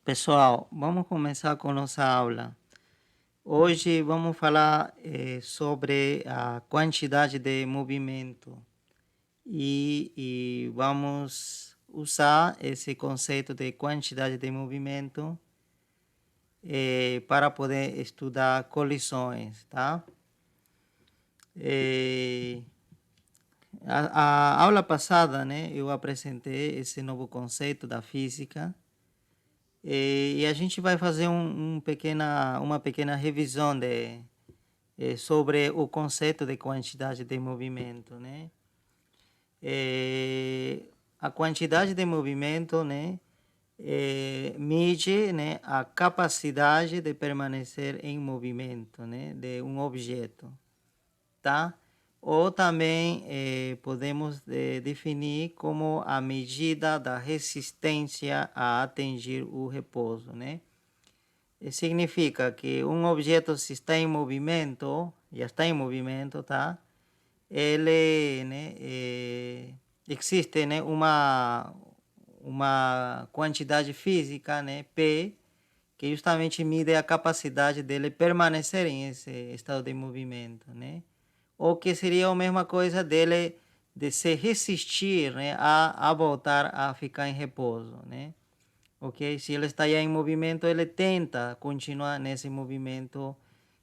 Pessoal, vamos começar com nossa aula. Hoje vamos falar sobre a quantidade de movimento e vamos usar esse conceito de quantidade de movimento para poder estudar colisões, tá? A aula passada, né, eu apresentei esse novo conceito da física. E a gente vai fazer uma pequena revisão sobre o conceito de quantidade de movimento, né? A quantidade de movimento, né, mede, né, a capacidade de permanecer em movimento, né, de um objeto, tá? Ou também podemos definir como a medida da resistência a atingir o repouso, né? Significa que um objeto se está em movimento, já está em movimento, tá? Ele, né, existe, né, uma quantidade física, né, P, que justamente mide a capacidade dele permanecer em esse estado de movimento, né? Ou que seria a mesma coisa dele de se resistir, né, a voltar a ficar em repouso, né? Ok? Se ele está já em movimento, ele tenta continuar nesse movimento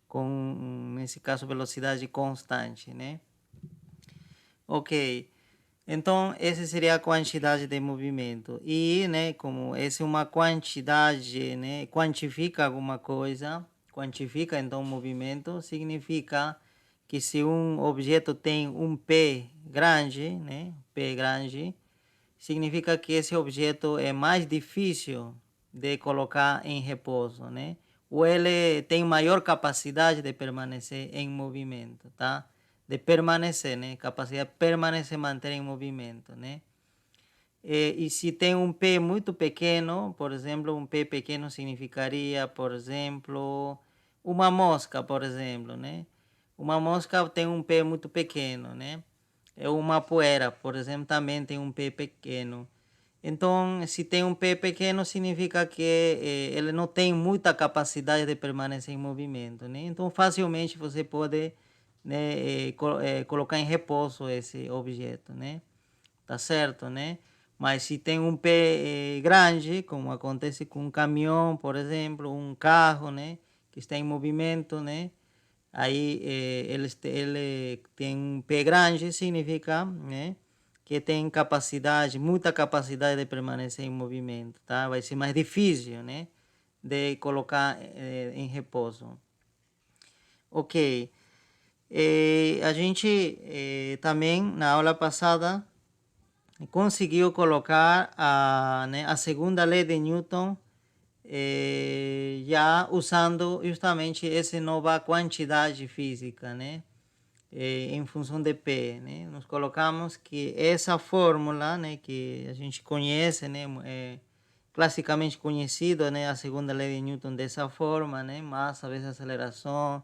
com, nesse caso, velocidade constante, né? Ok. Então, essa seria a quantidade de movimento. E, né, como essa é uma quantidade, né, quantifica alguma coisa, quantifica então o movimento, significa que se um objeto tem um P grande, né, P grande, significa que esse objeto é mais difícil de colocar em repouso, né? Ou ele tem maior capacidade de permanecer em movimento, tá? De permanecer, né? Capacidade de permanecer, manter em movimento, né? E se tem um P muito pequeno, por exemplo, um P pequeno significaria, por exemplo, uma mosca, por exemplo, né? Uma mosca tem um P muito pequeno, né? É uma poeira, por exemplo, também tem um P pequeno. Então, se tem um P pequeno, significa que ele não tem muita capacidade de permanecer em movimento, né? Então, facilmente você pode, né, colocar em repouso esse objeto, né? Tá certo, né? Mas se tem um pé grande, como acontece com um caminhão, por exemplo, um carro, né, que está em movimento, né? Aí ele tem um pé grande, significa, né, que tem capacidade, muita capacidade de permanecer em movimento, tá? Vai ser mais difícil, né, de colocar em repouso. Ok. A gente também, na aula passada, conseguiu colocar né, a segunda lei de Newton já usando justamente essa nova quantidade física, né? Em função de P, né? Nós colocamos que essa fórmula, né, que a gente conhece, né, classicamente conhecido, né, a segunda lei de Newton dessa forma, né, massa vezes aceleração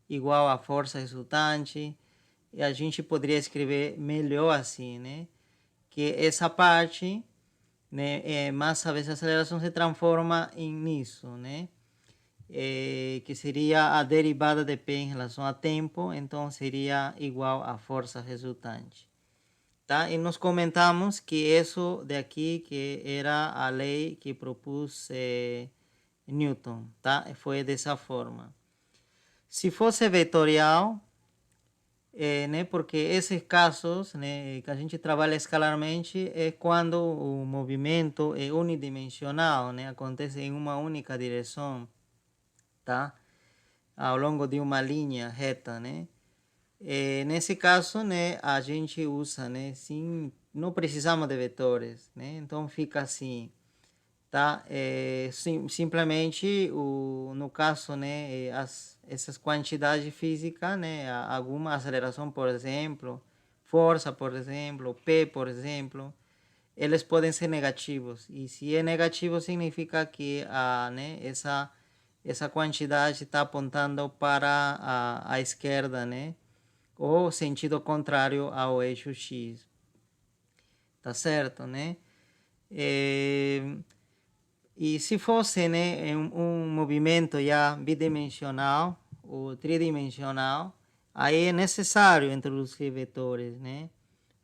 igual a força resultante, e a gente poderia escrever melhor assim, né? Que essa parte, né, massa vezes aceleração se transforma em nisso, né? Que seria a derivada de P em relação a tempo, então seria igual à força resultante. Tá? E nós comentamos que isso daqui que era a lei que propôs Newton, tá? Foi dessa forma. Se fosse vetorial, né, porque esses casos, né, que a gente trabalha escalarmente é quando o movimento é unidimensional, né, acontece em uma única direção, tá? Ao longo de uma linha reta, né? Nesse caso, né, a gente usa, né, sim, não precisamos de vetores, né? Então fica assim, tá? Simplesmente no caso, né, essas quantidades físicas, né, alguma aceleração, por exemplo, força, por exemplo, P, por exemplo, eles podem ser negativos. E se é negativo, significa que né, essa quantidade está apontando para a esquerda, né? Ou sentido contrário ao eixo X. Tá certo, né? E se fosse, né, um movimento já bidimensional ou tridimensional, aí é necessário introduzir vetores, né?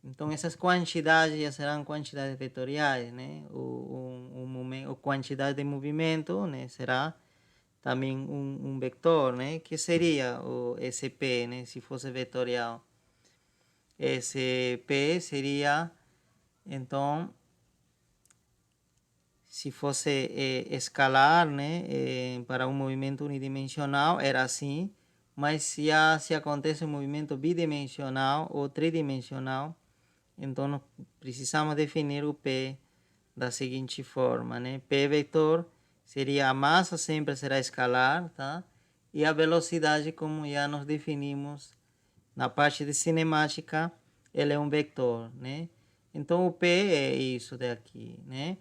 Então, essas quantidades já serão quantidades vetoriais, né? A quantidade de movimento, né, será também um vetor, né? Que seria o SP, né? Se fosse vetorial. Esse P seria, então, se fosse escalar, né? Para um movimento unidimensional, era assim. Mas se acontece um movimento bidimensional ou tridimensional, então nós precisamos definir o P da seguinte forma, né? P vetor seria a massa, sempre será escalar, tá? E a velocidade, como já nós definimos na parte de cinemática, ele é um vetor, né? Então o P é isso daqui, né?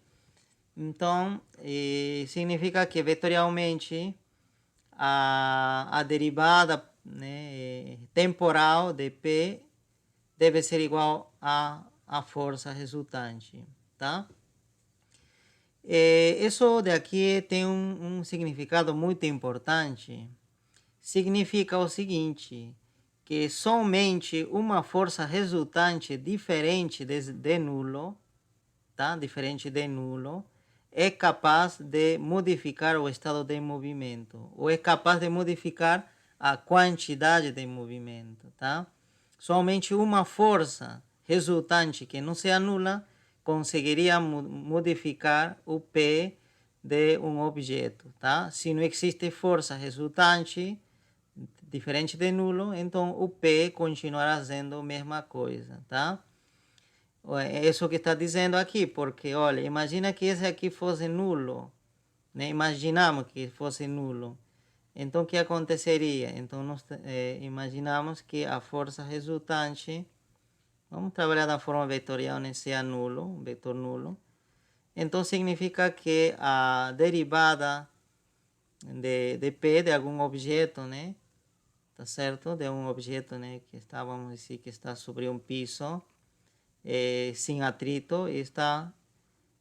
Então, significa que vetorialmente a derivada, né, temporal de P deve ser igual à força resultante, tá? Isso daqui tem um significado muito importante. Significa o seguinte, que somente uma força resultante diferente de nulo, tá? Diferente de nulo, é capaz de modificar o estado de movimento, ou é capaz de modificar a quantidade de movimento, tá? Somente uma força resultante que não seja nula conseguiria modificar o P de um objeto, tá? Se não existe força resultante diferente de nulo, então o P continuará sendo a mesma coisa, tá? É isso que está dizendo aqui, porque, olha, imagina que esse aqui fosse nulo, né? Imaginamos que fosse nulo. Então, o que aconteceria? Então, nós imaginamos que a força resultante, vamos trabalhar da forma vetorial, né? Seja nulo, um vetor nulo. Então, significa que a derivada de P de algum objeto, né? Tá certo? De um objeto, né? Que está, vamos dizer, que está sobre um piso, sem atrito, está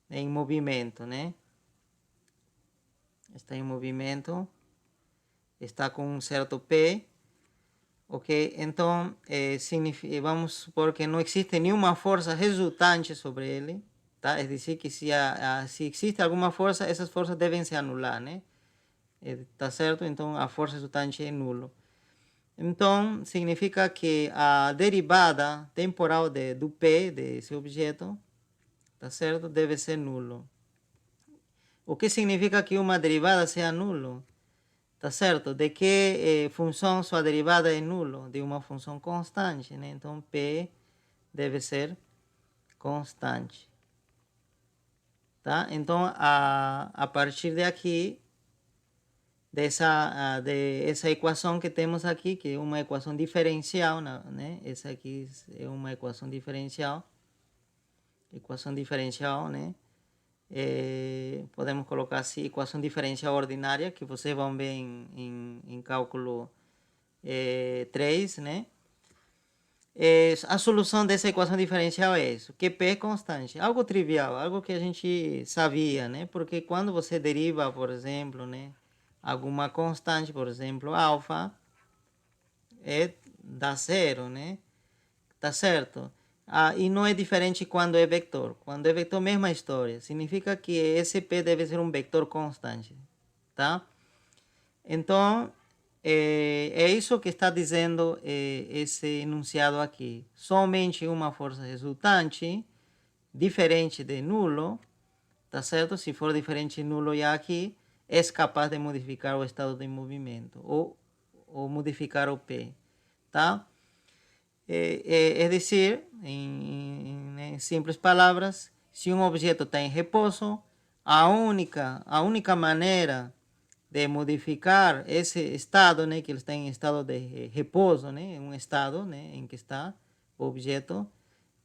em movimento, né? Está em movimento, está com um certo P, ok? Então, vamos supor que não existe nenhuma força resultante sobre ele, tá? É dizer, que se existe alguma força, essas forças devem se anular, né? Tá certo? Então, a força resultante é nulo. Então, significa que a derivada temporal do P, desse objeto, tá certo? Deve ser nulo. O que significa que uma derivada seja nulo? Tá certo? De que função sua derivada é nulo? De uma função constante, né? Então, P deve ser constante. Tá? Então, a partir de aqui, dessa equação que temos aqui, que é uma equação diferencial, né? Essa aqui é uma equação diferencial. Né? Podemos colocar assim, equação diferencial ordinária, que vocês vão ver em cálculo 3, né? A solução dessa equação diferencial é isso, que P é constante. Algo trivial, algo que a gente sabia, né? Porque quando você deriva, por exemplo, né, alguma constante, por exemplo, alfa, dá zero, né? Tá certo? E não é diferente quando é vetor. Quando é vetor, mesma história. Significa que esse P deve ser um vetor constante, tá? Então, é isso que está dizendo esse enunciado aqui. Somente uma força resultante, diferente de nulo, tá certo? Se for diferente de nulo já aqui, é capaz de modificar o estado de movimento, ou modificar o P, tá? É dizer, em simples palavras, se um objeto está em repouso, a única maneira de modificar esse estado, né, que ele está em estado de repouso, né, um estado, né, em que está o objeto,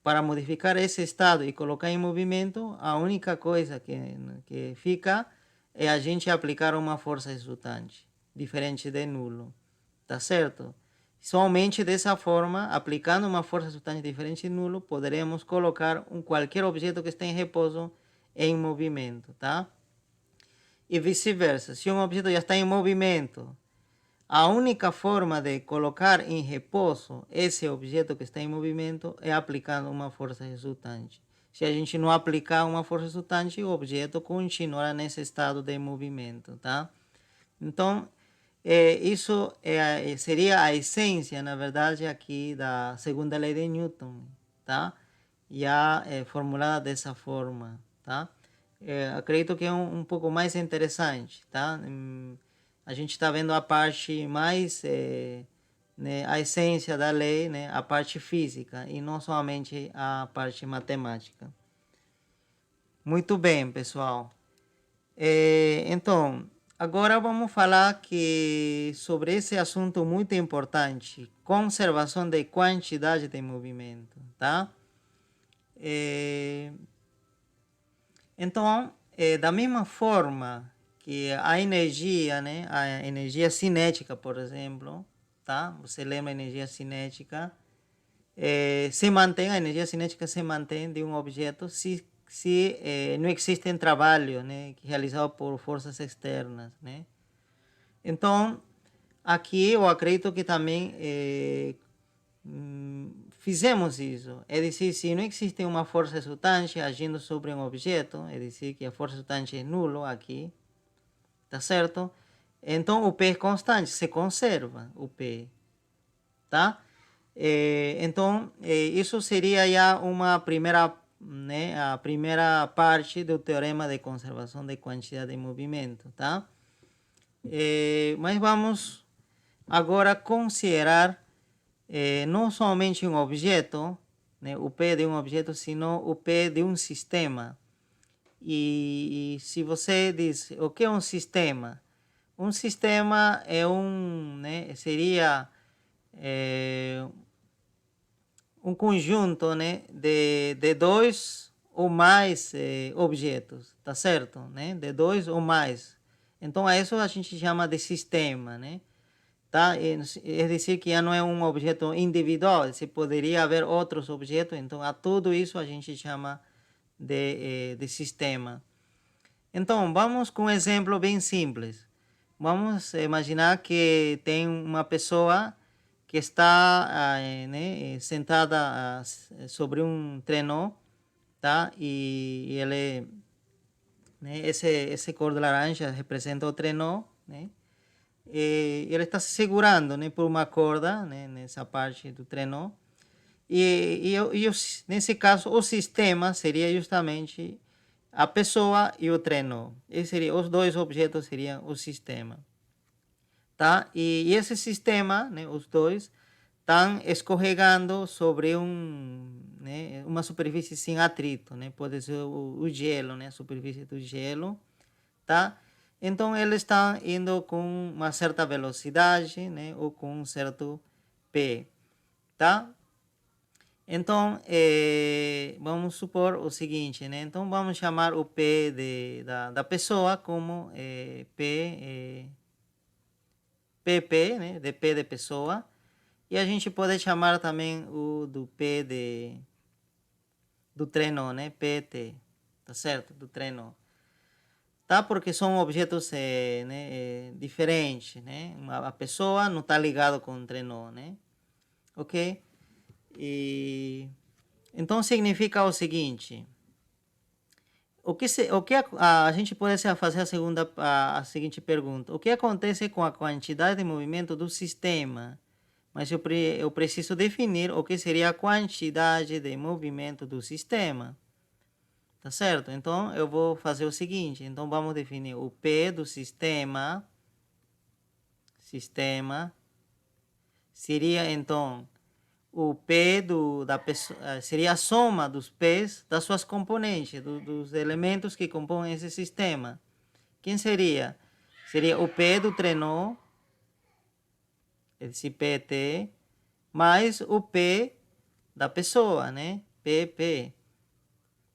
para modificar esse estado e colocar em movimento, a única coisa que fica é a gente aplicar uma força resultante, diferente de nulo, tá certo? Somente dessa forma, aplicando uma força resultante diferente de nulo, poderemos colocar qualquer objeto que esteja em repouso em movimento, tá? e vice-versa. Se um objeto já está em movimento, a única forma de colocar em repouso esse objeto que está em movimento é aplicando uma força resultante. Se a gente não aplicar uma força resultante, o objeto continuará nesse estado de movimento, tá? Então, isso seria a essência, na verdade, aqui da segunda lei de Newton, tá? Já formulada dessa forma, tá? Acredito que é um pouco mais interessante, tá? A gente está vendo a parte mais, né, a essência da lei, né, a parte física, e não somente a parte matemática. Muito bem, pessoal. Então, agora vamos falar sobre esse assunto muito importante, conservação de quantidade de movimento, tá? Então, da mesma forma que a energia, né, a energia cinética, por exemplo, tá? Você lembra a energia cinética? Se mantém, a energia cinética se mantém de um objeto se não existem trabalho, né, realizado por forças externas, né? Então, aqui eu acredito que também fizemos isso. É dizer, se não existe uma força resultante agindo sobre um objeto, é dizer, que a força resultante é nulo aqui, tá certo? Então, o P é constante, se conserva o P, tá? Então, isso seria já uma primeira, né, a primeira parte do teorema de conservação de quantidade de movimento, tá? Mas vamos agora considerar não somente um objeto, né, o P de um objeto, sino o P de um sistema. E se você diz o que é um sistema? Um sistema é né, seria um conjunto, né, de dois ou mais objetos, tá certo? Né? De dois ou mais. Então, a isso a gente chama de sistema, né? Tá? É dizer, que já não é um objeto individual, se poderia haver outros objetos, então a tudo isso a gente chama de sistema. Então, vamos com um exemplo bem simples. Vamos imaginar que tem uma pessoa que está né, sentada sobre um trenó, tá? E ele, né, esse cor de laranja representa o trenó, né? E ele está se segurando, né, por uma corda, né, nessa parte do trenó. Nesse caso, o sistema seria justamente a pessoa e o trenó. Os dois objetos seriam o sistema. Tá? E esse sistema, né, os dois, estão escorregando sobre né, uma superfície sem atrito, né? Pode ser o gelo, né, a superfície do gelo, tá? Então eles estão indo com uma certa velocidade, né, ou com um certo P, tá? Então, vamos supor o seguinte, né? Então vamos chamar o P da pessoa como PP, né? De P de pessoa. E a gente pode chamar também o do P do trenó, né? PT, tá certo? Do trenó. Tá? Porque são objetos né, diferentes, né? A pessoa não está ligado com o trenó, né? Ok? E então significa o seguinte: o que a gente pode fazer a seguinte pergunta: o que acontece com a quantidade de movimento do sistema? Mas eu preciso definir o que seria a quantidade de movimento do sistema. Tá certo? Então, eu vou fazer o seguinte. Então, vamos definir o P do sistema. Sistema. Seria, então, o P da pessoa. Seria a soma dos P's das suas componentes, dos elementos que compõem esse sistema. Quem seria? Seria o P do trenó, esse PT, mais o P da pessoa, né? PP.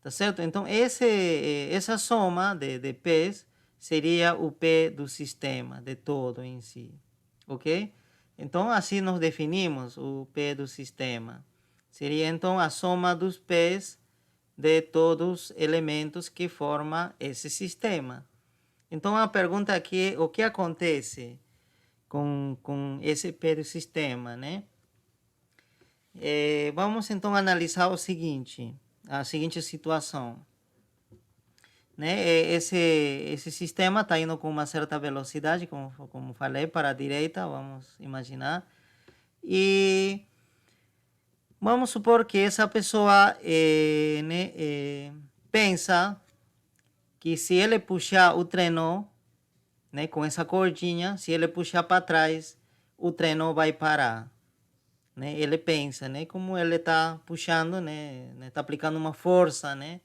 Tá certo? Então, essa soma de P's seria o P do sistema, de todo em si. Ok? Então, assim nós definimos o P do sistema. Seria, então, a soma dos P's de todos os elementos que formam esse sistema. Então a pergunta aqui é o que acontece com esse P do sistema, né? Vamos então analisar a seguinte situação, né? Esse sistema está indo com uma certa velocidade, como falei, para a direita, vamos imaginar, e vamos supor que essa pessoa né, pensa que se ele puxar o trenó, né, com essa cordinha, se ele puxar para trás, o trenó vai parar. Né? Ele pensa, né, como ele está puxando, né, está aplicando uma força, né,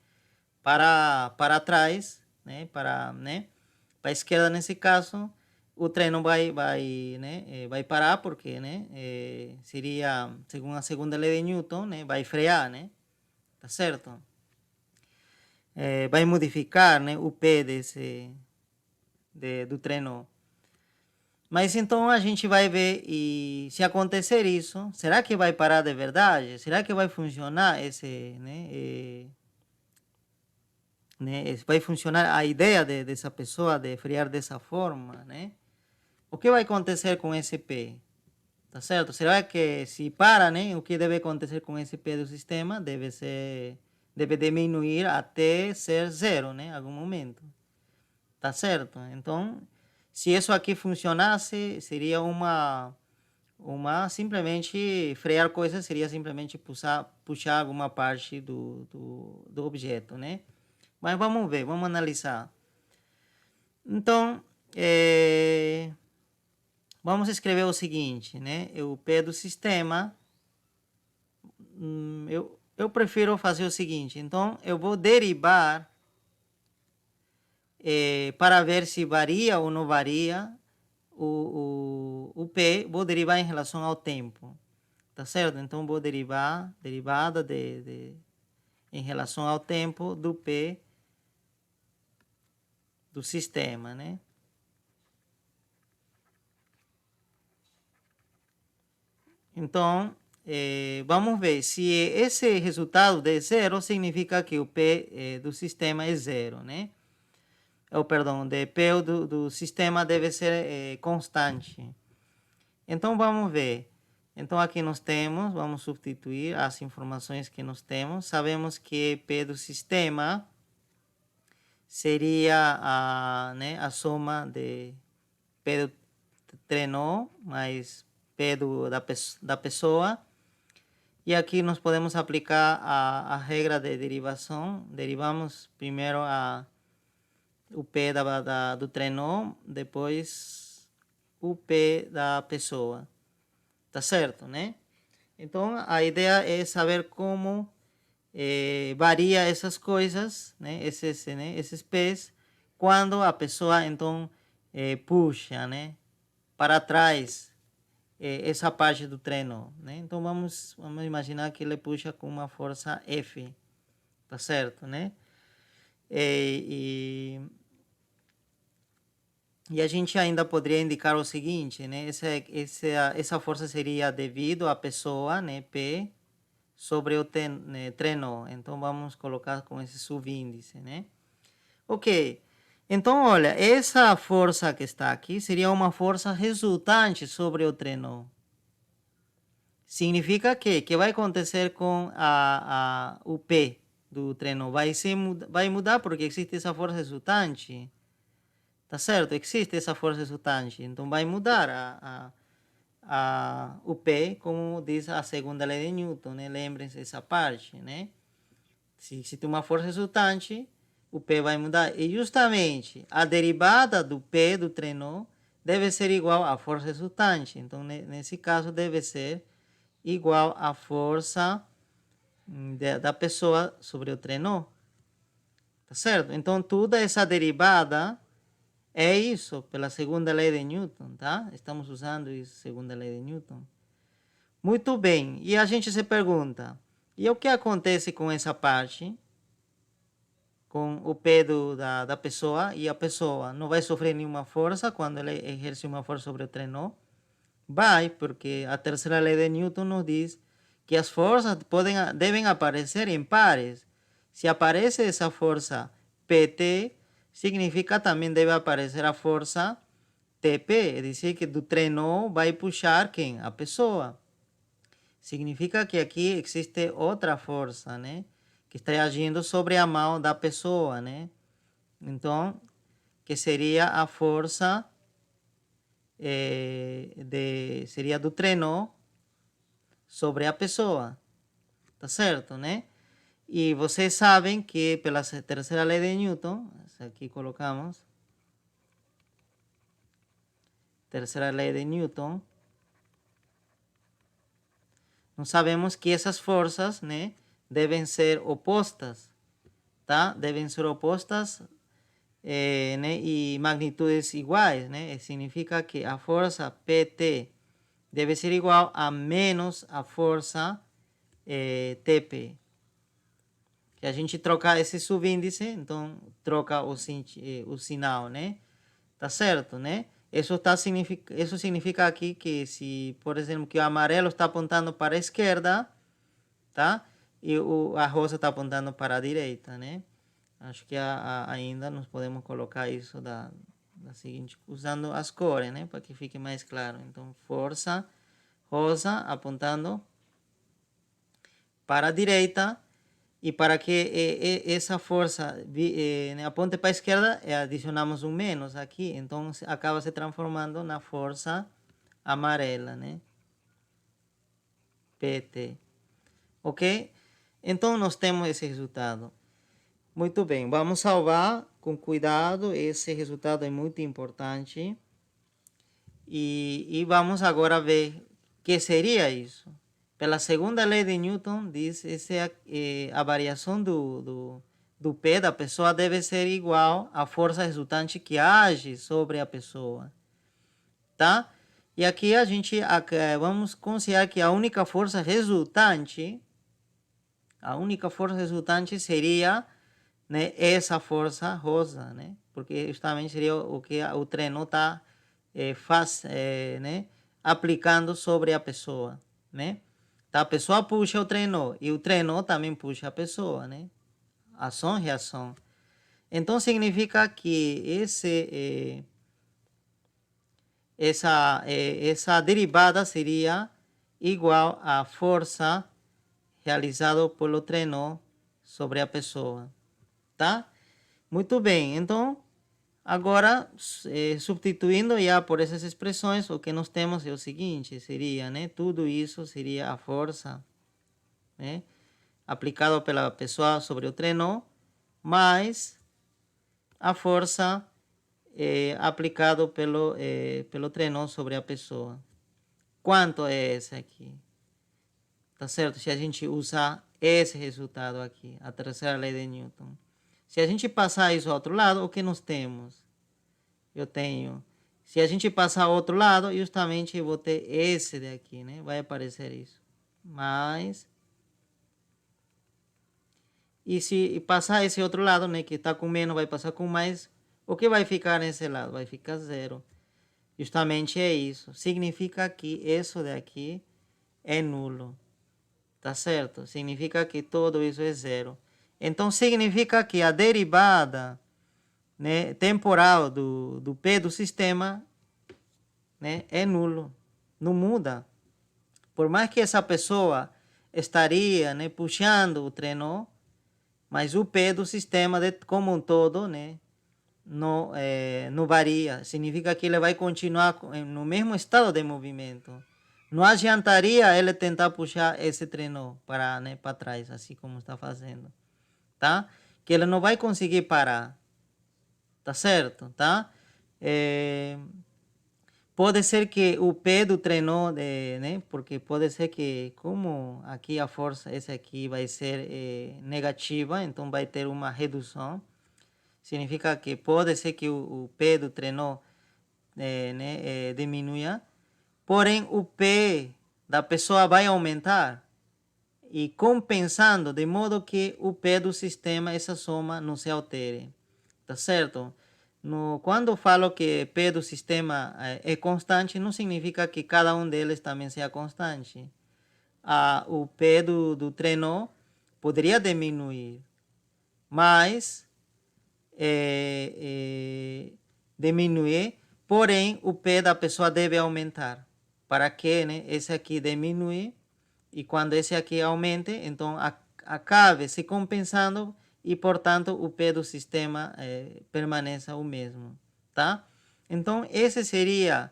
para trás, né, para a esquerda nesse caso, o trem vai parar porque, né, seria, segundo a segunda lei de Newton, né, vai frear, né, tá certo? Vai modificar, né, o P do trem. Mas então a gente vai ver e se acontecer isso, será que vai parar de verdade? Será que vai funcionar vai funcionar a ideia dessa pessoa de frear dessa forma, né? O que vai acontecer com esse P? Tá certo? Será que se para, né? O que deve acontecer com esse P do sistema deve diminuir até ser zero, né? Em algum momento. Tá certo? Então, se isso aqui funcionasse, seria simplesmente frear coisas, seria simplesmente puxar alguma parte do objeto, né? Mas vamos ver, vamos analisar. Então, vamos escrever o seguinte, né? O P do sistema, eu prefiro fazer o seguinte. Então, eu vou derivar para ver se varia ou não varia o P, vou derivar em relação ao tempo. Tá certo? Então, vou derivada em relação ao tempo do P do sistema, né? Então, vamos ver se esse resultado de zero significa que o P do sistema é zero, né? Perdão, de P do sistema deve ser constante. Então, vamos ver. Então, aqui nós temos, vamos substituir as informações que nós temos. Sabemos que P do sistema seria a soma de P do trenó mais P da pessoa. E aqui nós podemos aplicar a regra de derivação. Derivamos primeiro o P do trenó, depois o P da pessoa. Tá certo, né? Então, a ideia é saber como varia essas coisas, né? Esses P's, quando a pessoa, então, puxa, né? Para trás essa parte do treino, né? Então, vamos imaginar que ele puxa com uma força F, tá certo, né? E a gente ainda poderia indicar o seguinte, né? Essa força seria devido à pessoa, né? P, sobre o treino. Então, vamos colocar com esse subíndice, né? Ok. Então, olha, essa força que está aqui seria uma força resultante sobre o treino. Significa que vai acontecer com o P do treino? Vai mudar porque existe essa força resultante. Tá certo? Existe essa força resultante. Então, vai mudar o P, como diz a segunda lei de Newton, né? Lembrem-se dessa parte, né? Se tem uma força resultante, o P vai mudar. E justamente a derivada do P do trenó deve ser igual à força resultante. Então, nesse caso, deve ser igual à força da pessoa sobre o trenó. Tá certo? Então, toda essa derivada é isso, pela segunda lei de Newton, tá? Estamos usando isso, segunda lei de Newton. Muito bem. E a gente se pergunta, e o que acontece com essa parte? Com o P da pessoa, e a pessoa não vai sofrer nenhuma força quando ele exerce uma força sobre o trenó? Vai, porque a terceira lei de Newton nos diz que as forças devem aparecer em pares. Se aparece essa força PT, significa também deve aparecer a força TP, é dizer, que do trenó vai puxar quem? A pessoa. Significa que aqui existe outra força, né? Que está agindo sobre a mão da pessoa, né? Então, que seria a força seria do trenó sobre a pessoa, tá certo, né? E vocês sabem que pela terceira lei de Newton, aqui colocamos, terceira lei de Newton, nós sabemos que essas forças, né, devem ser opostas, tá? Devem ser opostas, né, e magnitudes iguais, né? Significa que a força PT deve ser igual a menos a força TP. Que a gente trocar esse subíndice, então troca o sinal, né? Tá certo, né? Isso significa aqui que se, por exemplo, que o amarelo está apontando para a esquerda, tá? E a rosa está apontando para a direita, né? Acho que ainda nós podemos colocar isso da seguinte, usando as cores, né? Para que fique mais claro. Então, força rosa apontando para a direita. E para que essa força né, aponte para a esquerda, adicionamos um menos aqui. Então, acaba se transformando na força amarela, né? PT. Ok? Então, nós temos esse resultado. Muito bem, vamos salvar com cuidado. Esse resultado é muito importante. E vamos agora ver o que seria isso. Pela segunda lei de Newton, diz que a variação do P da pessoa deve ser igual à força resultante que age sobre a pessoa. Tá? E aqui a gente vamos considerar que a única força resultante seria, né, essa força rosa, né? Porque justamente seria o que o trenó está né, aplicando sobre a pessoa, né? Tá? A pessoa puxa o trenó e o trenó também puxa a pessoa, né? Ação, reação. Então significa que essa derivada seria igual à força realizada pelo trenó sobre a pessoa, tá? Muito bem, então agora substituindo já por essas expressões, o que nós temos é o seguinte, seria, né? Tudo isso seria a força, né, aplicado pela pessoa sobre o trenó, mais a força aplicado pelo trenó sobre a pessoa. Quanto é esse aqui? Tá certo? Se a gente usar esse resultado aqui, a terceira lei de Newton. Se a gente passar isso ao outro lado, o que nós temos? Eu tenho... Se a gente passar ao outro lado, justamente eu vou ter esse daqui, né? Vai aparecer isso. Mais... E se passar esse outro lado, né, que está com menos, vai passar com mais, o que vai ficar nesse lado? Vai ficar zero. Justamente é isso. Significa que isso daqui é nulo. Tá certo? Significa que tudo isso é zero. Então, significa que a derivada, né, temporal do P do sistema, né, é nulo. Não muda. Por mais que essa pessoa estaria, né, puxando o trenó, mas o P do sistema como um todo, né, não varia. Significa que ele vai continuar no mesmo estado de movimento. Não adiantaria ele tentar puxar esse trenó para, né, para trás, assim como está fazendo. Tá? Que ele não vai conseguir parar. Tá certo? Tá? Pode ser que o P do trenó, né? Porque pode ser que, como aqui a força, essa aqui vai ser negativa, então vai ter uma redução. Significa que pode ser que o P do trenó né, diminua, porém o P da pessoa vai aumentar e compensando de modo que o P do sistema, essa soma, não se altere. Tá certo? Quando eu falo que P do sistema é constante, não significa que cada um deles também seja constante. O P do trenó poderia diminuir, mas diminuir, porém o P da pessoa deve aumentar. Para que, né, esse aqui diminui, e quando esse aqui aumente, então acabe se compensando e, portanto, o P do sistema permaneça o mesmo, tá? Então, esse seria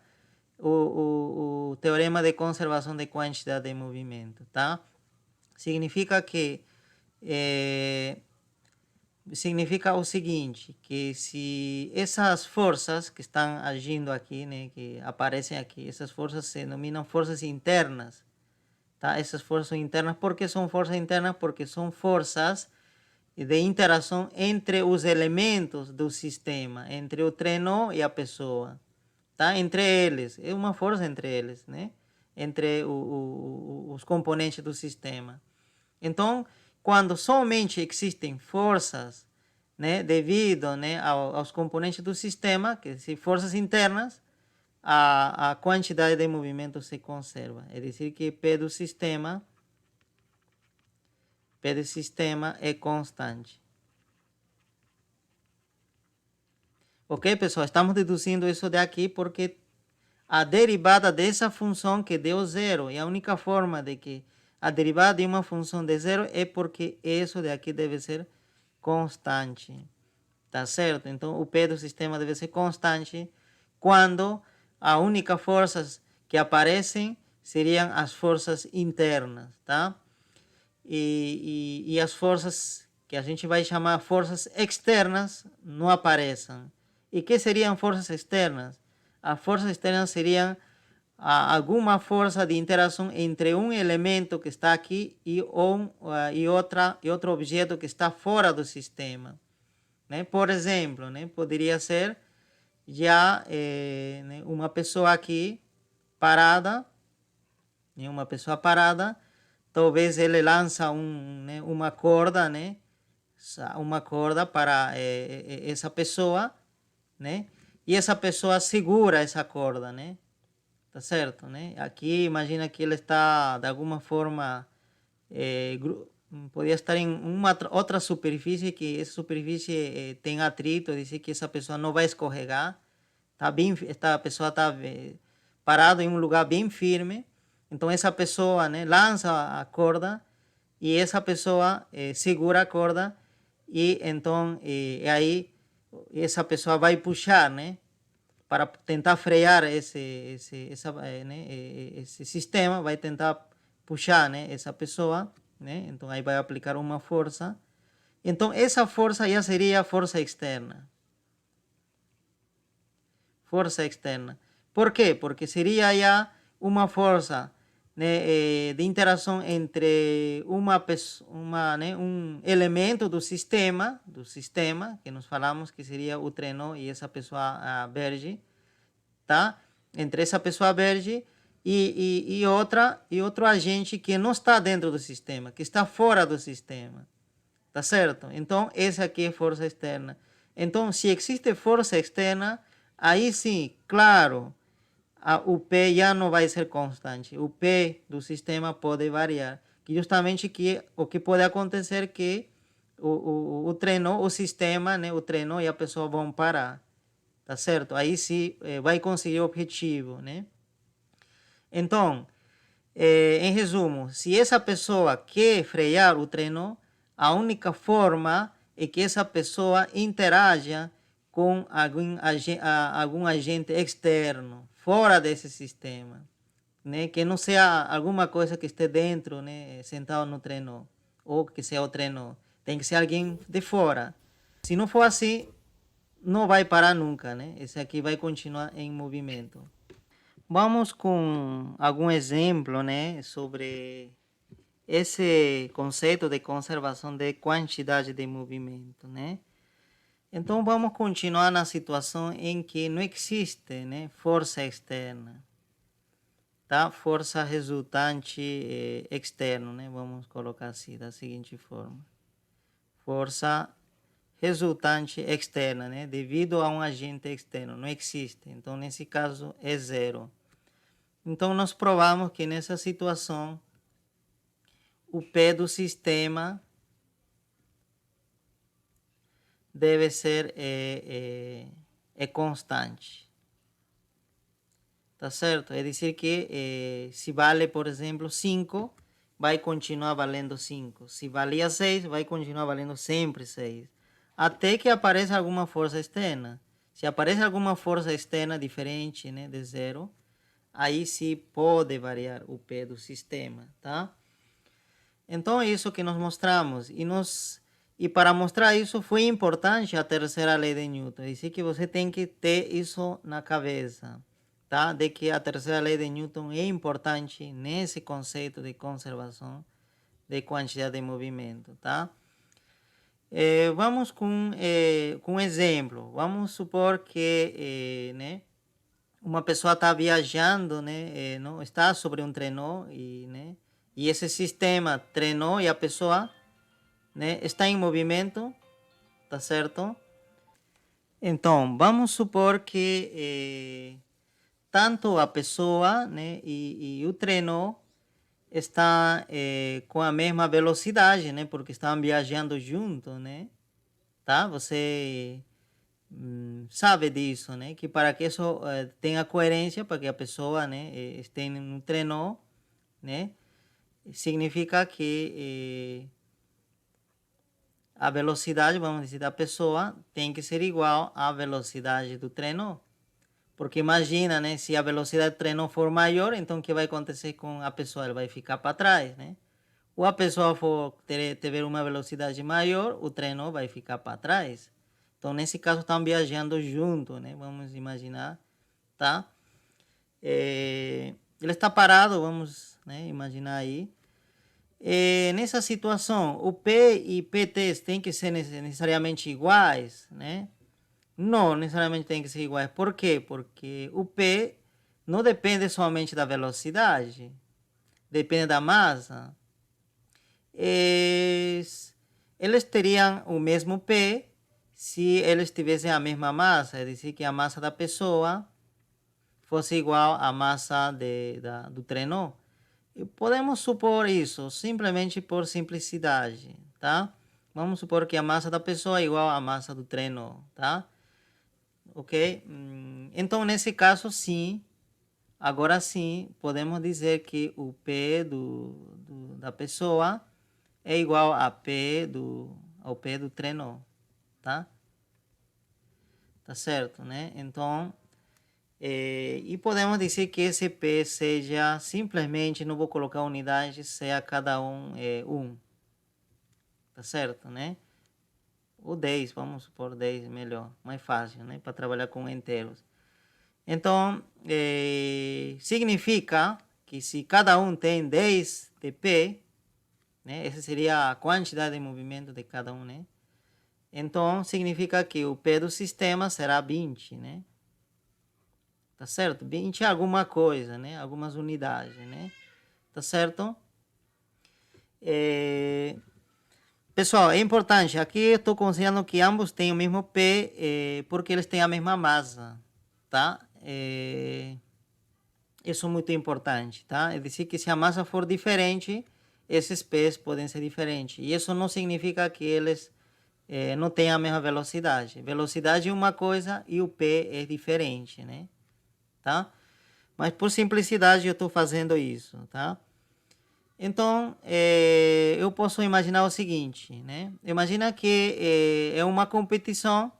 o teorema de conservação de quantidade de movimento, tá? Significa que significa o seguinte, que se essas forças que estão agindo aqui, né, que aparecem aqui, essas forças se denominam forças internas, tá? Essas forças internas, por que são forças internas? Porque são forças de interação entre os elementos do sistema, entre o trenó e a pessoa, tá? Entre eles, é uma força entre eles, né? Entre os componentes do sistema. Então, quando somente existem forças, né, devido, né, aos componentes do sistema, que são forças internas, a quantidade de movimento se conserva. É dizer, que P do sistema é constante. Ok, pessoal? Estamos deduzindo isso daqui porque a derivada dessa função que deu zero, e a única forma de que a derivada de uma função de zero é porque isso daqui deve ser constante. Tá certo? Então, o P do sistema deve ser constante quando a única forças que aparecem seriam as forças internas, tá? E as forças que a gente vai chamar forças externas não aparecem. E que seriam forças externas? As forças externas seriam alguma força de interação entre um elemento que está aqui e outro objeto que está fora do sistema, né? Por exemplo, né, poderia ser já né, uma pessoa aqui parada, né, uma pessoa parada, talvez ele lança né, uma corda, né, uma corda para essa pessoa, né, e essa pessoa segura essa corda, né, tá certo, né? Aqui imagina que ele está de alguma forma podia estar em uma outra superfície, que essa superfície tem atrito, dizer que essa pessoa não vai escorregar, tá bem, esta pessoa está parado em um lugar bem firme, então essa pessoa, né, lança a corda e essa pessoa segura a corda e então aí essa pessoa vai puxar, né, para tentar frear esse sistema, vai tentar puxar, né, essa pessoa, né? Então aí vai aplicar uma força. Então essa força já seria força externa. Força externa. Por quê? Porque seria já uma força, né, de interação entre um elemento do sistema, que nós falamos que seria o trenó e essa pessoa verde, tá? Entre essa pessoa verde e outro agente que não está dentro do sistema, que está fora do sistema, tá certo? Então, essa aqui é força externa. Então, se existe força externa, aí sim, claro, o P já não vai ser constante. O P do sistema pode variar. Que justamente o que pode acontecer é que o trenó, o sistema, né, o trenó e a pessoa vão parar. Tá certo? Aí sim vai conseguir o objetivo, né? Então, em resumo, se essa pessoa quer frear o trenó, a única forma é que essa pessoa interaja com algum agente externo, fora desse sistema, né? Que não seja alguma coisa que esteja dentro, né? Sentado no trenó, ou que seja o trenó. Tem que ser alguém de fora. Se não for assim, não vai parar nunca, né? Esse aqui vai continuar em movimento. Vamos com algum exemplo, né, sobre esse conceito de conservação de quantidade de movimento, né? Então vamos continuar na situação em que não existe, né, força externa, tá? Força resultante externa, né? Vamos colocar assim da seguinte forma: força resultante externa, né? Devido a um agente externo, não existe. Então, nesse caso, é zero. Então, nós provamos que nessa situação, o P do sistema deve ser constante. Tá certo? É dizer que se vale, por exemplo, 5, vai continuar valendo 5. Se valia 6, vai continuar valendo sempre 6. Até que apareça alguma força externa. Se aparece alguma força externa diferente, né, de 0, aí sim pode variar o P do sistema, tá? Então é isso que nós mostramos. E para mostrar isso foi importante a terceira lei de Newton. É dizer que você tem que ter isso na cabeça, tá? De que a terceira lei de Newton é importante nesse conceito de conservação de quantidade de movimento, tá? Vamos com um exemplo. Vamos supor que né, uma pessoa está viajando, né, não, está sobre um trenó e esse sistema treinou e a pessoa, né, está em movimento, tá certo? Então, vamos supor que tanto a pessoa, né, e o trenó está com a mesma velocidade, né, porque estavam viajando junto, né? Tá? Você sabe disso, né? Que para que isso tenha coerência, para que a pessoa, né, esteja no trenó, né? Significa que a velocidade, vamos dizer, da pessoa tem que ser igual à velocidade do trenó. Porque imagina, né? Se a velocidade do trenó for maior, então o que vai acontecer com a pessoa? Ela vai ficar para trás, né? Ou a pessoa for ter uma velocidade maior, o trenó vai ficar para trás. Então, nesse caso, estão viajando junto, né? Vamos imaginar, tá? Ele está parado, vamos, né, imaginar aí. Nessa situação, o P e PT têm que ser necessariamente iguais, né? Não necessariamente tem que ser iguais. Por quê? Porque o P não depende somente da velocidade, depende da massa. Eles teriam o mesmo P se eles tivessem a mesma massa, é dizer, que a massa da pessoa fosse igual à massa do trenó. E podemos supor isso simplesmente por simplicidade, tá? Vamos supor que a massa da pessoa é igual à massa do trenó, tá? Ok? Então, nesse caso, sim. Agora sim, podemos dizer que o P da pessoa é igual ao P do trenó, tá? Tá certo, né? Então, e podemos dizer que esse P seja simplesmente, não vou colocar unidade, seja cada um 1. Tá certo, né? Ou 10, vamos supor 10 melhor, mais fácil, né? Para trabalhar com inteiros. Então, significa que se cada um tem 10 de P, né? Essa seria a quantidade de movimento de cada um, né? Então, significa que o P do sistema será 20, né? Tá certo? 20 é alguma coisa, né? Algumas unidades, né? Tá certo? Pessoal, é importante. Aqui eu estou considerando que ambos têm o mesmo P, porque eles têm a mesma massa, tá? Isso é muito importante, tá? É dizer que se a massa for diferente, esses P's podem ser diferentes. E isso não significa que eles não tenham a mesma velocidade. Velocidade é uma coisa e o P é diferente, né? Tá? Mas por simplicidade eu estou fazendo isso, tá? Então, eu posso imaginar o seguinte, né? Imagina que é uma competição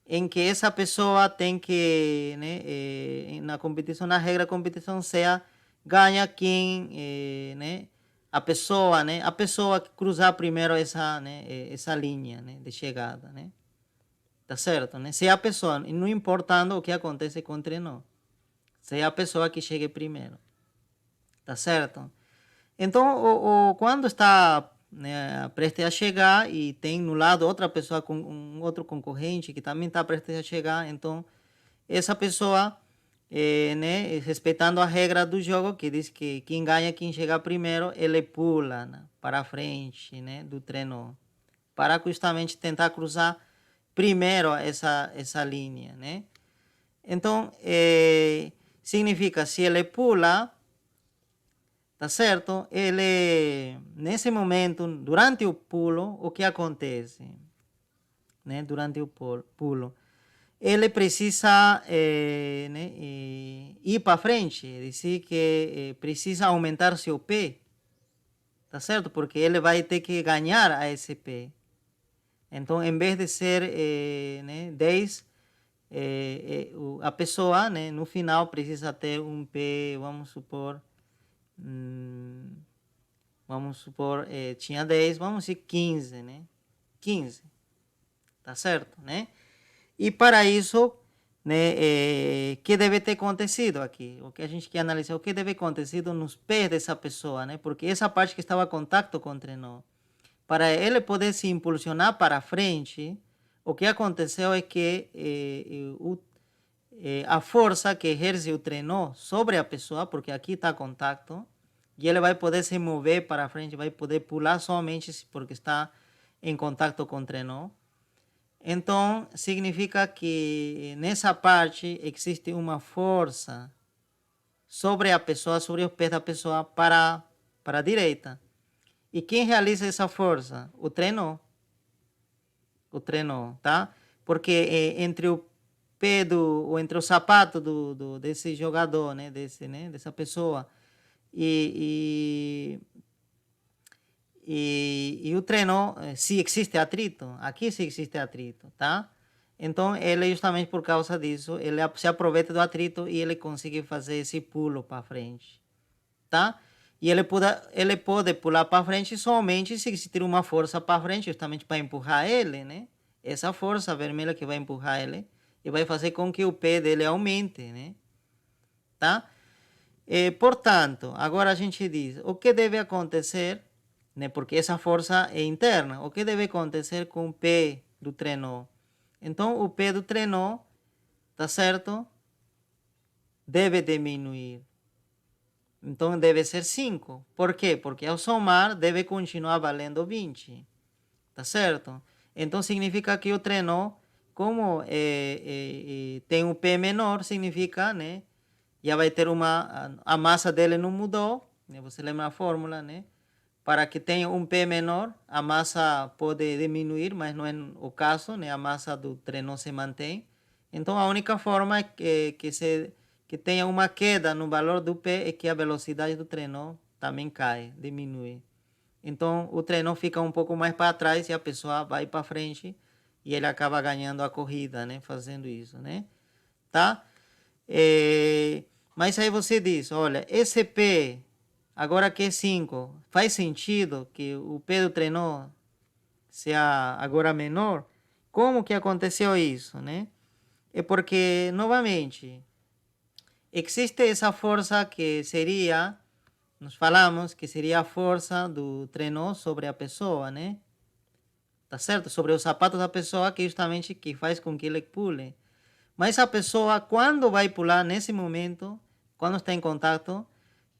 em que essa pessoa tem que, né, na competição, na regra da competição, seja ganha quem, né, a pessoa que cruzar primeiro essa linha, né, de chegada, né? Tá certo, né? Se é a pessoa, não importando o que acontece com o treino, se é a pessoa que chegue primeiro, tá certo? Então, quando está, né, prestes a chegar e tem no lado outra pessoa com um outro concorrente que também está prestes a chegar, então essa pessoa, né, respeitando a regra do jogo que diz que quem ganha, quem chegar primeiro, ele pula, né, para a frente, né, do treino, para justamente tentar cruzar primeiro essa linha, né? Então, significa, se ele pula, tá certo? Ele, nesse momento, durante o pulo, o que acontece? né, durante o pulo, ele precisa né, ir para frente, é dizer que precisa aumentar seu pé, tá certo? Porque ele vai ter que ganhar a esse pé. Então, em vez de ser né, 10, a pessoa, né, no final, precisa ter um pé, vamos supor, tinha 10, vamos dizer 15, né? 15, tá certo, né? E para isso, né, que deve ter acontecido aqui? O que a gente quer analisar, o que deve ter acontecido nos pés dessa pessoa, né? Porque essa parte que estava em contato com o trenó, para ele poder se impulsionar para frente, o que aconteceu é que a força que exerce o trenó sobre a pessoa, porque aqui está contato, e ele vai poder se mover para frente, vai poder pular somente porque está em contato com o trenó. Então, significa que nessa parte existe uma força sobre a pessoa, sobre os pés da pessoa para a direita. E quem realiza essa força? O trenó. O trenó, tá? Porque entre o pé ou entre o sapato desse jogador, né? Dessa pessoa e, e o trenó, se existe atrito, aqui se existe atrito, tá? Então, ele justamente por causa disso, ele se aproveita do atrito e ele consegue fazer esse pulo para frente, tá? E ele pode pular para frente somente se existir uma força para frente, justamente para empurrar ele, né? Essa força vermelha que vai empurrar ele e vai fazer com que o pé dele aumente, né? Tá? Portanto, agora a gente diz, o que deve acontecer, né? Porque essa força é interna, o que deve acontecer com o pé do trenó? Então, o pé do trenó, tá certo? Deve diminuir. Então, deve ser 5. Por quê? Porque ao somar, deve continuar valendo 20. Tá certo? Então, significa que o trenó, como tem um pé menor, significa, né? Já vai ter a massa dele não mudou, né? Você lembra a fórmula, né? Para que tenha um pé menor, a massa pode diminuir, mas não é o caso, né? A massa do trenó se mantém. Então, a única forma é que tenha uma queda no valor do pé é que a velocidade do trenó também cai, diminui. Então, o trenó fica um pouco mais para trás e a pessoa vai para frente e ele acaba ganhando a corrida, né? Fazendo isso, né? Tá? Mas aí você diz, olha, esse pé, agora que é 5, faz sentido que o pé do trenó seja agora menor? Como que aconteceu isso, né? É porque, novamente, existe essa força que seria, nós falamos que seria a força do trenó sobre a pessoa, né? Tá certo? Sobre os sapatos da pessoa, que justamente que faz com que ele pule. Mas a pessoa, quando vai pular nesse momento, quando está em contato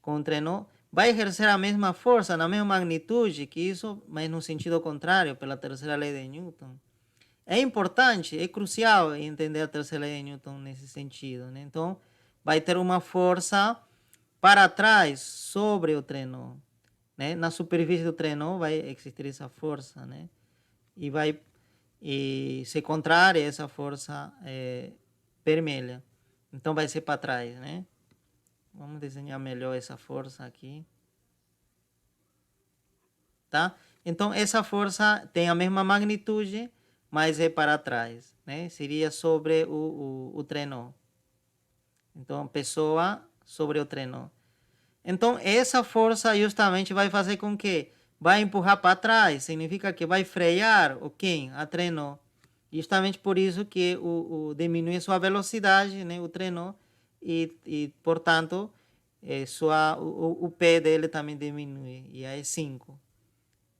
com o trenó, vai exercer a mesma força, na mesma magnitude que isso, mas no sentido contrário, pela terceira lei de Newton. É importante, é crucial entender a terceira lei de Newton nesse sentido, né? Então, vai ter uma força para trás sobre o trenó, né? Na superfície do trenó vai existir essa força, né? E se contrária essa força vermelha. Então vai ser para trás, né? Vamos desenhar melhor essa força aqui. Tá? Então essa força tem a mesma magnitude, mas é para trás, né? Seria sobre o trenó. Então, pessoa sobre o trenó. Então, essa força justamente vai fazer com que vai empurrar para trás. Significa que vai frear o quem? A trenó. Justamente por isso que diminui sua velocidade, né? O trenó. Portanto, o pé dele também diminui. E aí é 5.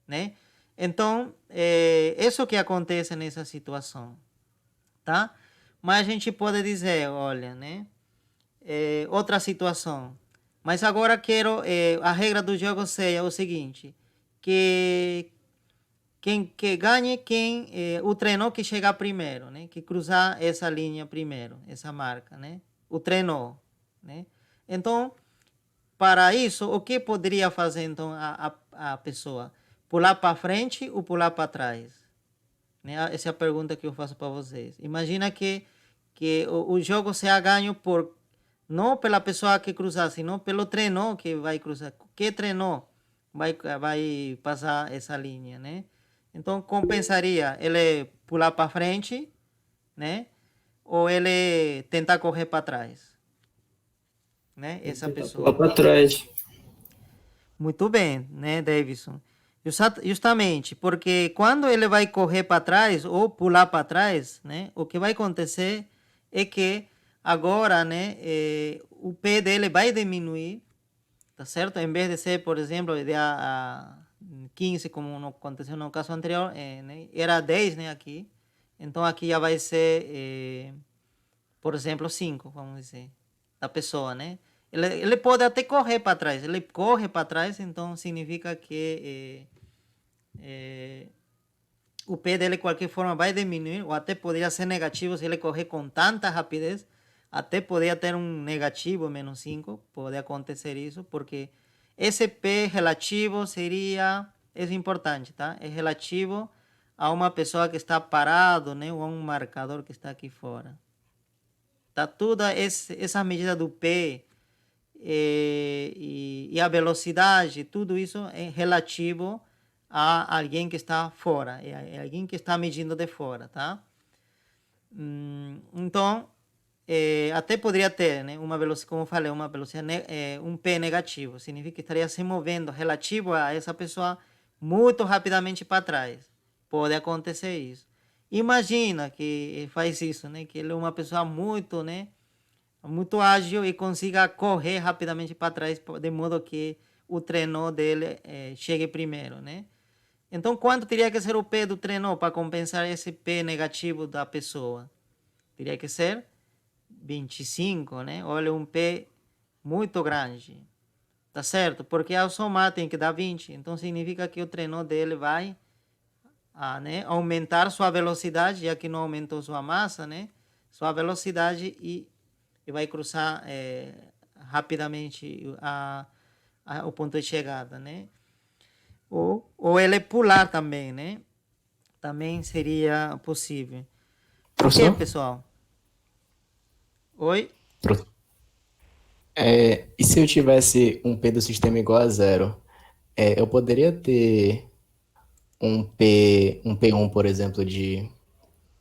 Né? Então, isso que acontece nessa situação. Tá? Mas a gente pode dizer, olha, né? Outra situação. Mas agora quero a regra do jogo seja o seguinte, que que ganhe o trenó que chegar primeiro, né? Que cruzar essa linha primeiro, essa marca, né? O trenó, né? Então, para isso, o que poderia fazer então a pessoa? Pular para frente ou pular para trás? Né? Essa é a pergunta que eu faço para vocês. Imagina que o jogo seja ganho por não pela pessoa que cruzar, senão pelo trenó que vai cruzar. Que trenó vai passar essa linha, né? Então compensaria ele pular para frente, né? Ou ele tentar correr para trás, né? Vou Essa tentar pular pessoa. para trás. Muito bem, né, Davidson? Justamente porque quando ele vai correr para trás ou pular para trás, né, o que vai acontecer é que agora, né, o pé dele vai diminuir, tá certo? Em vez de ser, por exemplo, de a 15, como aconteceu no caso anterior, né, era 10, né, aqui. Então aqui já vai ser, por exemplo, 5, vamos dizer, da pessoa, né? Ele pode até correr para trás. Ele corre para trás, então significa que o pé dele de qualquer forma vai diminuir, ou até poderia ser negativo se ele correr com tanta rapidez. Até poderia ter um negativo, menos 5, pode acontecer isso, porque esse P relativo seria, é importante, tá? É relativo a uma pessoa que está parado, né? Ou a um marcador que está aqui fora. Tá toda essa medida do P e a velocidade, tudo isso é relativo a alguém que está fora, é alguém que está medindo de fora, tá? Então, até poderia ter, né, uma velocidade, como eu falei, uma velocidade, um P negativo, significa que estaria se movendo relativo a essa pessoa muito rapidamente para trás. Pode acontecer isso. Imagina que faz isso, né, que ele é uma pessoa muito, né, muito ágil e consiga correr rapidamente para trás, de modo que o trenó dele chegue primeiro, né? Então, quanto teria que ser o P do trenó para compensar esse P negativo da pessoa? Teria que ser 25, né? Olha, um P muito grande, tá certo? Porque ao somar tem que dar 20, então significa que o trenó dele vai né, aumentar sua velocidade, já que não aumentou sua massa, né? Sua velocidade e vai cruzar rapidamente o ponto de chegada, né? Ou ele pular também, né? Também seria possível. Por quê, Professor? pessoal? Oi? Pro- e se eu tivesse um P do sistema igual a zero, eu poderia ter um P1, por exemplo, de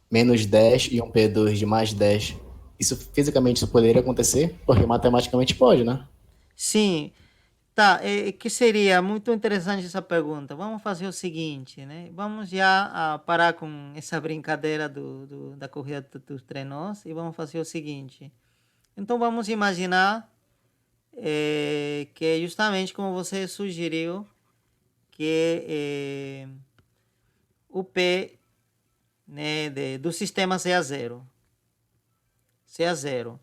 menos 10 e um P2 de mais 10. Isso fisicamente isso poderia acontecer? Porque matematicamente pode, né? Sim. Tá, que seria muito interessante essa pergunta. Vamos fazer o seguinte, né? Vamos já parar com essa brincadeira da corrida dos trenós e vamos fazer o seguinte. Então vamos imaginar que justamente como você sugeriu, que o P, né, do sistema seja zero. Seja zero.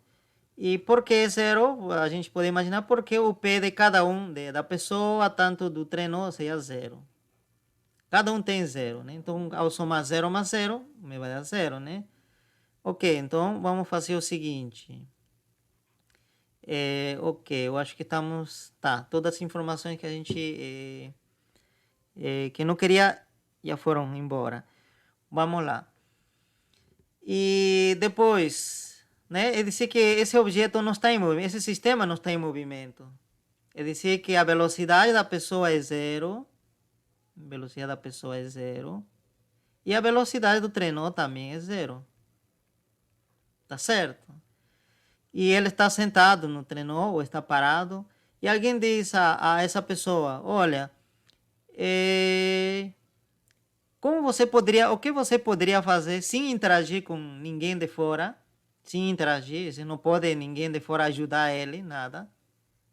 E por que zero? A gente pode imaginar porque o P de cada um, da pessoa, tanto do trenó, seja zero. Cada um tem zero, né? Então, ao somar zero mais zero, me vai dar zero, né? Ok, então vamos fazer o seguinte. Ok, eu acho que estamos... Tá, todas as informações que a gente... que não queria, já foram embora. Vamos lá. E depois, né? É dizer que esse objeto não está em movimento, esse sistema não está em movimento. É dizer que a velocidade da pessoa é zero. A velocidade da pessoa é zero. E a velocidade do trenó também é zero. Tá certo? E ele está sentado no trenó ou está parado. E alguém diz a essa pessoa: Olha, como você poderia, o que você poderia fazer sem interagir com ninguém de fora? Sem interagir, você não pode ninguém de fora ajudar ele, nada.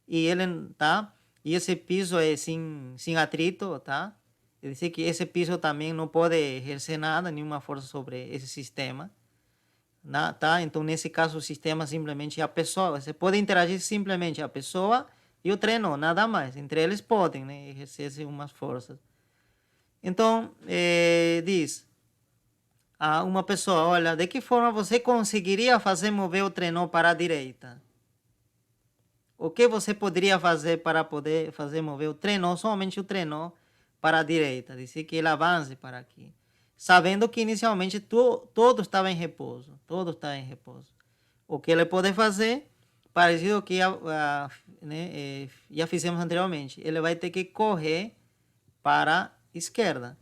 E ele, tá? E esse piso é sem atrito, tá? Quer dizer que esse piso também não pode exercer nada, nenhuma força sobre esse sistema. Tá? Então, nesse caso, o sistema simplesmente é a pessoa. Você pode interagir simplesmente a pessoa e o treino, nada mais. Entre eles podem, né, exercer umas forças. Então, diz a uma pessoa, olha, de que forma você conseguiria fazer mover o treino para a direita? O que você poderia fazer para poder fazer mover o treino, somente o treino, para a direita? Dizer que ele avance para aqui. sabendo que inicialmente todo estava em repouso. Todo estava em repouso. O que ele pode fazer, parecido ao que né, já fizemos anteriormente, ele vai ter que correr para a esquerda.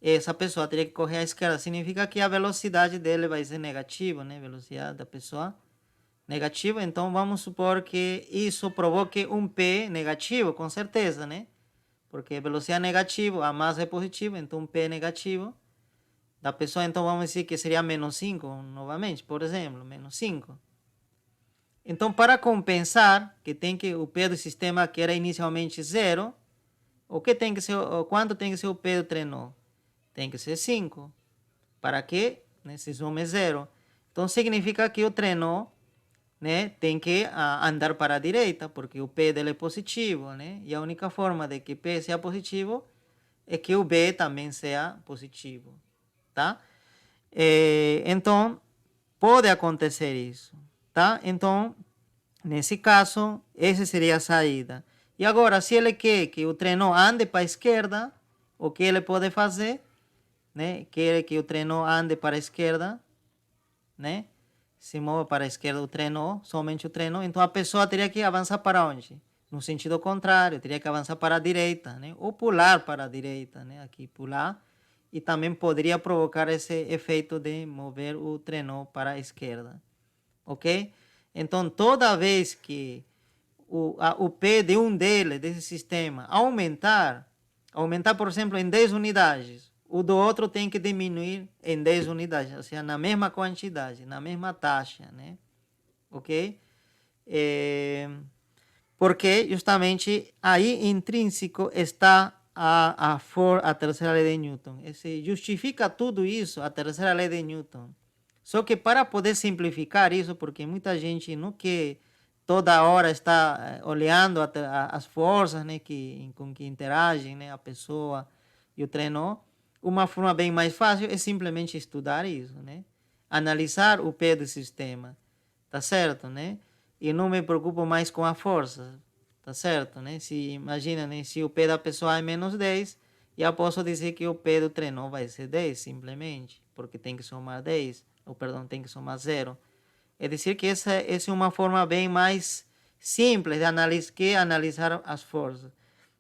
Essa pessoa teria que correr à esquerda. Significa que a velocidade dele vai ser negativa, né? Velocidade da pessoa negativa. Então, vamos supor que isso provoque um P negativo, com certeza, né? Porque velocidade negativa, a massa é positiva, então um P negativo da pessoa. Então, vamos dizer que seria menos 5, novamente, por exemplo, menos 5. Então, para compensar, que tem que o P do sistema que era inicialmente 0, o que tem que ser, quanto tem que ser o P do trenó? Tem que ser 5. Para que? Né, se soma é 0. Então, significa que o trenó, né, tem que andar para a direita, porque o P dele é positivo, né? E a única forma de que P seja positivo é que o B também seja positivo, tá? Então, pode acontecer isso, tá? Então, nesse caso, essa seria a saída. E agora, se ele quer que o trenó ande para a esquerda, o que ele pode fazer, né? Quer que o trenó ande para a esquerda, né? Se move para a esquerda o trenó, somente o trenó. Então, a pessoa teria que avançar para onde? No sentido contrário, teria que avançar para a direita, né? Ou pular para a direita, né? Aqui, pular. E também poderia provocar esse efeito de mover o trenó para a esquerda, ok? Então, toda vez que o P de um deles, desse sistema, aumentar, por exemplo, em 10 unidades, o do outro tem que diminuir em 10 unidades, ou seja, na mesma quantidade, na mesma taxa, né? Ok? Porque justamente aí intrínseco está a terceira lei de Newton. Justifica tudo isso a terceira lei de Newton. Só que para poder simplificar isso, porque muita gente não quer toda hora está olhando as forças, né, com que interagem, né, a pessoa e o trenó, uma forma bem mais fácil é simplesmente estudar isso, né? Analisar o P do sistema, tá certo, né? E não me preocupo mais com a força, tá certo, né? Se imagina, né, se o P da pessoa é menos 10, já posso dizer que o P do trenó vai ser 10, simplesmente, porque tem que somar 10, ou perdão, tem que somar 0. É dizer que essa é uma forma bem mais simples de analisar as forças.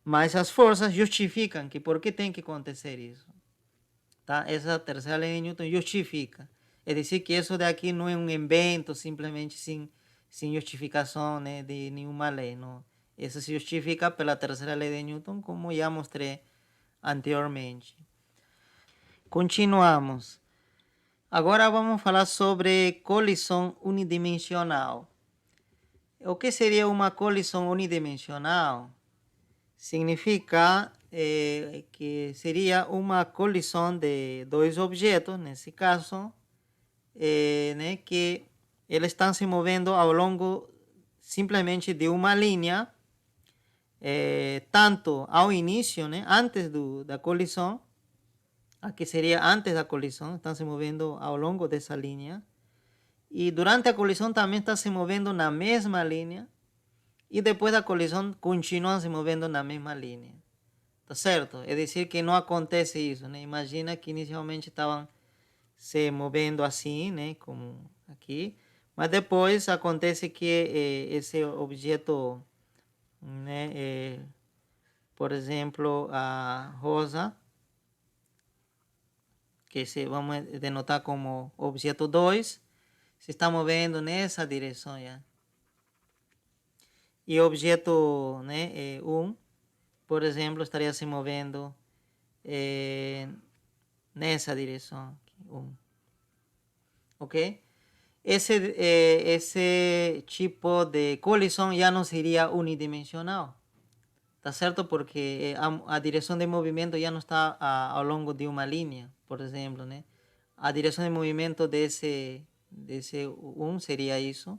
Mas as forças justificam que por que tem que acontecer isso. Tá? Essa terceira lei de Newton justifica. É dizer que isso daqui não é um invento simplesmente sem justificação, né, de nenhuma lei. Não. Isso se justifica pela terceira lei de Newton, como já mostrei anteriormente. Continuamos. Agora vamos falar sobre colisão unidimensional. O que seria uma colisão unidimensional? Significa que seria uma colisão de dois objetos, nesse caso, né, que eles estão se movendo ao longo simplesmente de uma linha, tanto ao início, né, antes da colisão, aqui seria antes da colisão, estão se movendo ao longo dessa linha, e durante a colisão também está se movendo na mesma linha, e depois da colisão continuam se movendo na mesma linha. Tá certo? É dizer que não acontece isso, né? Imagina que inicialmente estavam se movendo assim, né? Como aqui, mas depois acontece que esse objeto, né? Por exemplo, a rosa, que vamos denotar como objeto 2, se está movendo nessa direção já. E o objeto, né, 1, por exemplo, estaria se movendo nessa direção. 1. Ok? Esse tipo de colisão já não seria unidimensional. Tá certo? Porque a direção de movimento já não está ao longo de uma linha, por exemplo, né? A direção de movimento desse 1 seria isso,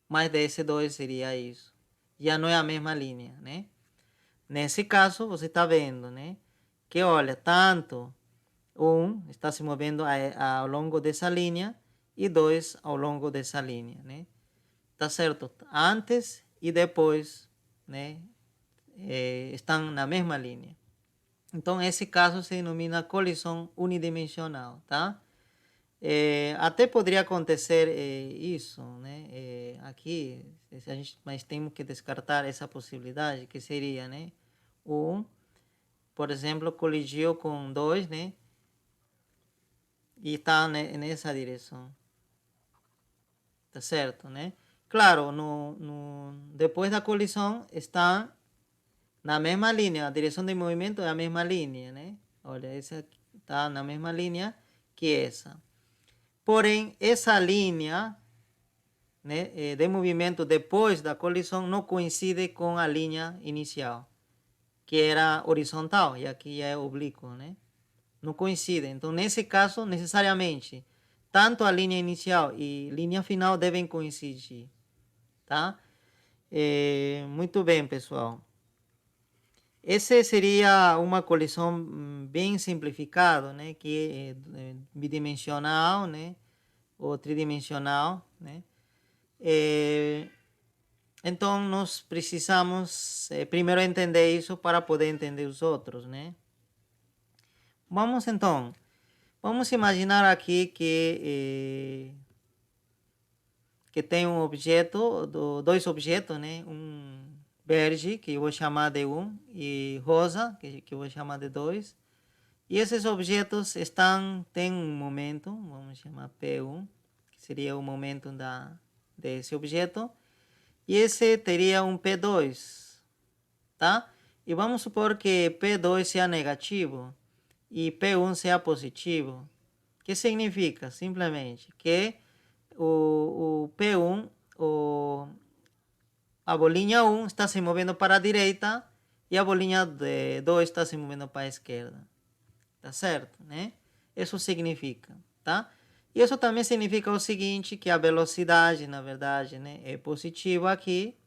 mas desse 2 seria isso. Já não é a mesma linha, né? Nesse caso, você está vendo, né? Que olha, tanto 1 está se movendo ao longo dessa linha e 2 ao longo dessa linha, né? Tá certo? Antes e depois, né? Estão na mesma linha. Então, esse caso se denomina colisão unidimensional, tá? Até poderia acontecer isso, né? Aqui, se a gente, mas temos que descartar essa possibilidade, que seria, né? Um, por exemplo, colidiu com dois, né? E está nessa direção, tá certo, né? Claro, depois da colisão está na mesma linha, a direção de movimento é a mesma linha, né? Olha, essa está na mesma linha que essa. Porém, essa linha, né, de movimento depois da colisão não coincide com a linha inicial, que era horizontal, e aqui é oblíquo, né? Não coincidem. Então, nesse caso, necessariamente, tanto a linha inicial e linha final devem coincidir, tá? Muito bem, pessoal. Essa seria uma colisão bem simplificada, né? Que é bidimensional, né? Ou tridimensional, né? Então, nós precisamos primeiro entender isso para poder entender os outros, né? Vamos imaginar aqui que tem um objeto, dois objetos, né? Um verde, que eu vou chamar de 1, e rosa, que eu vou chamar de 2. E esses objetos têm um momento, vamos chamar P1, que seria o momento desse objeto. E esse teria um P2, tá? E vamos supor que P2 seja negativo e P1 seja positivo. O que significa? Simplesmente que o P1, a bolinha 1 está se movendo para a direita e a bolinha 2 está se movendo para a esquerda. Tá certo, né? Isso significa, tá? E isso também significa o seguinte, que a velocidade, na verdade, né, é positiva aqui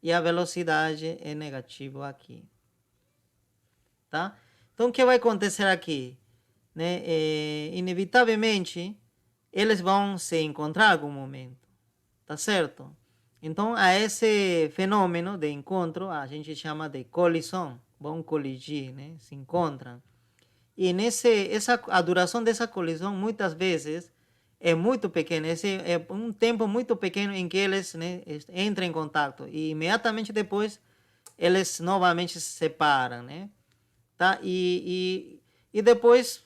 e a velocidade é negativa aqui, tá? Então, o que vai acontecer aqui? Né? Inevitavelmente, eles vão se encontrar em algum momento, tá certo? Então, a esse fenômeno de encontro, a gente chama de colisão, vão colidir, né? Se encontram. E a duração dessa colisão, muitas vezes, é muito pequena. Esse é um tempo muito pequeno em que eles, né, entram em contato. E imediatamente depois, eles novamente se separam, né? Tá? E depois,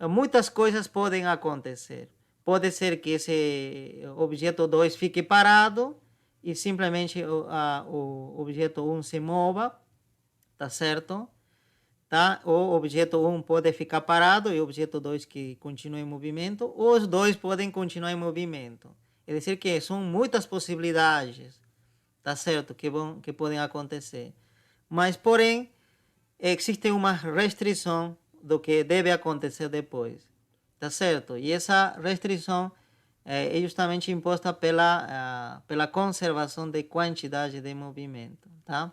muitas coisas podem acontecer. Pode ser que esse objeto 2 fique parado e simplesmente o objeto 1 se mova, tá certo? Tá? O objeto 1 pode ficar parado e o objeto 2 que continua em movimento, ou os dois podem continuar em movimento. É dizer que são muitas possibilidades, tá certo? Que podem acontecer. Mas, porém, existe uma restrição do que deve acontecer depois, tá certo? E essa restrição é justamente imposta pela conservação de quantidade de movimento, tá?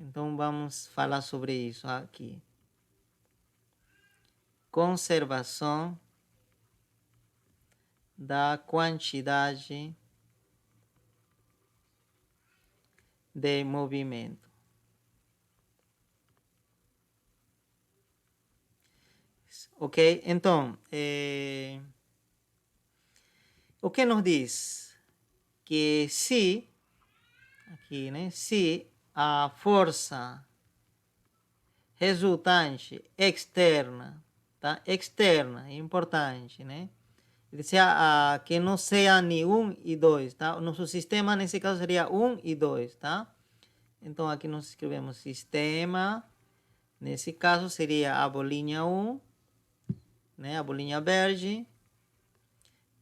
Então vamos falar sobre isso aqui. Conservação da quantidade de movimento. Ok? Então, o que nos diz? Que se, aqui, né? Se a força resultante externa, tá? Externa, é importante, né? Que não seja nem 1 e 2, tá? O nosso sistema, nesse caso, seria 1 e 2, tá? Então, aqui nós escrevemos sistema. Nesse caso, seria a bolinha 1, né? A bolinha verde,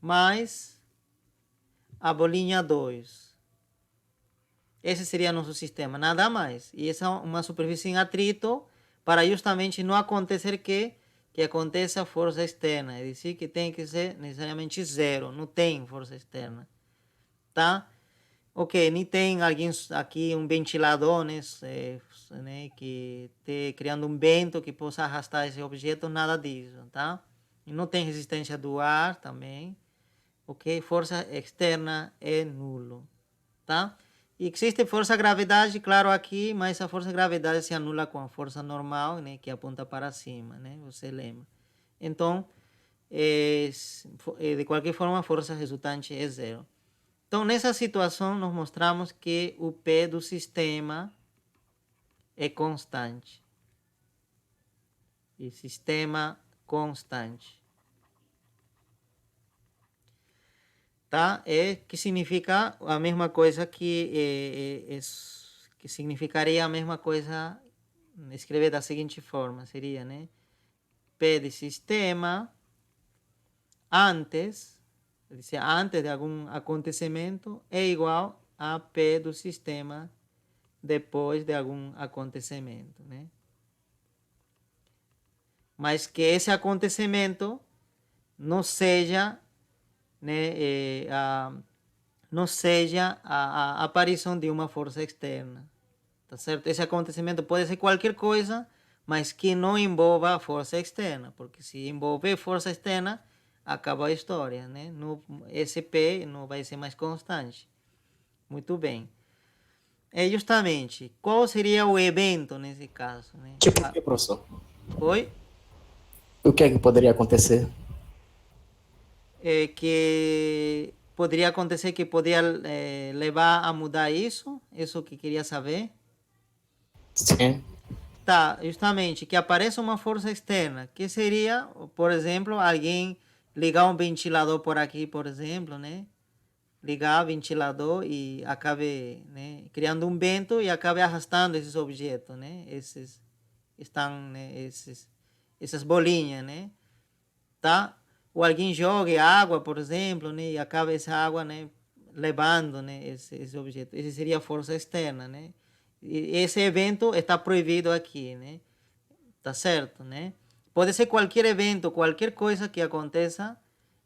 mais a bolinha 2. Esse seria nosso sistema, nada mais. E essa é uma superfície em atrito para justamente não acontecer que aconteça força externa. É dizer, que tem que ser necessariamente zero, não tem força externa. Tá? Ok, nem tem alguém aqui, um ventilador, né, que esteja criando um vento que possa arrastar esse objeto, nada disso, tá? E não tem resistência do ar também, ok? Força externa é nulo, tá? Existe força-gravidade, claro, aqui, mas a força-gravidade se anula com a força normal, né, que aponta para cima, né? Você lembra. Então, de qualquer forma, a força resultante é zero. Então, nessa situação, nós mostramos que o P do sistema é constante. E sistema constante. Tá? Que significa a mesma coisa que significaria a mesma coisa, escrever da seguinte forma, seria, né? P de sistema antes de algum acontecimento é igual a P do sistema depois de algum acontecimento, né? Mas que esse acontecimento não seja, né, não seja a aparição de uma força externa, tá certo? Esse acontecimento pode ser qualquer coisa, mas que não envolva a força externa, porque se envolver força externa, acaba a história, né? Esse P não vai ser mais constante. Muito bem. É justamente, qual seria o evento nesse caso, né? Tipo o que, professor? Oi? O que é que poderia acontecer? Que poderia acontecer que poderia levar a mudar isso que queria saber. Sim. Tá, justamente, que apareça uma força externa, que seria, por exemplo, alguém ligar um ventilador por aqui, por exemplo, né? Ligar o ventilador e acabe, né, criando um vento e acabe arrastando esses objetos, né? Essas bolinhas, né? Tá? Ou alguém joga água, por exemplo, né? E acaba essa água, né, levando, né, esse objeto. Esse seria a força externa, né? E esse evento está proibido aqui, né? Tá certo, né? Pode ser qualquer evento, qualquer coisa que aconteça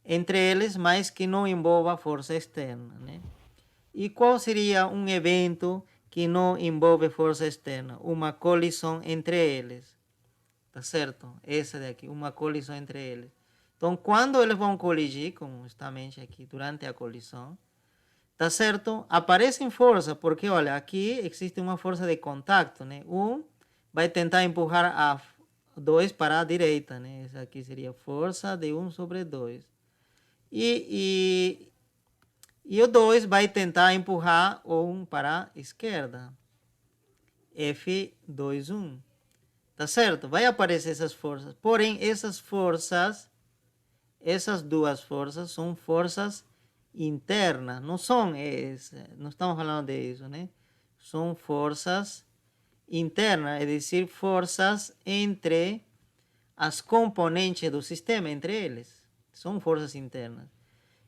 entre eles, mas que não envolva força externa, né? E qual seria um evento que não envolve força externa? Uma colisão entre eles. Tá certo? Essa daqui, uma colisão entre eles. Então, quando eles vão colidir, como justamente aqui, durante a colisão, tá certo? Aparecem força, porque olha, aqui existe uma força de contato, né? Um vai tentar empurrar a 2 para a direita, né? Essa aqui seria força de 1 sobre 2. E o 2 vai tentar empurrar o 1 para a esquerda. F2, 1. Tá certo? Vai aparecer essas forças. Porém, essas duas forças são forças internas. Não são não estamos falando disso, né? São forças internas, é decir, forças entre as componentes do sistema, entre eles. São forças internas.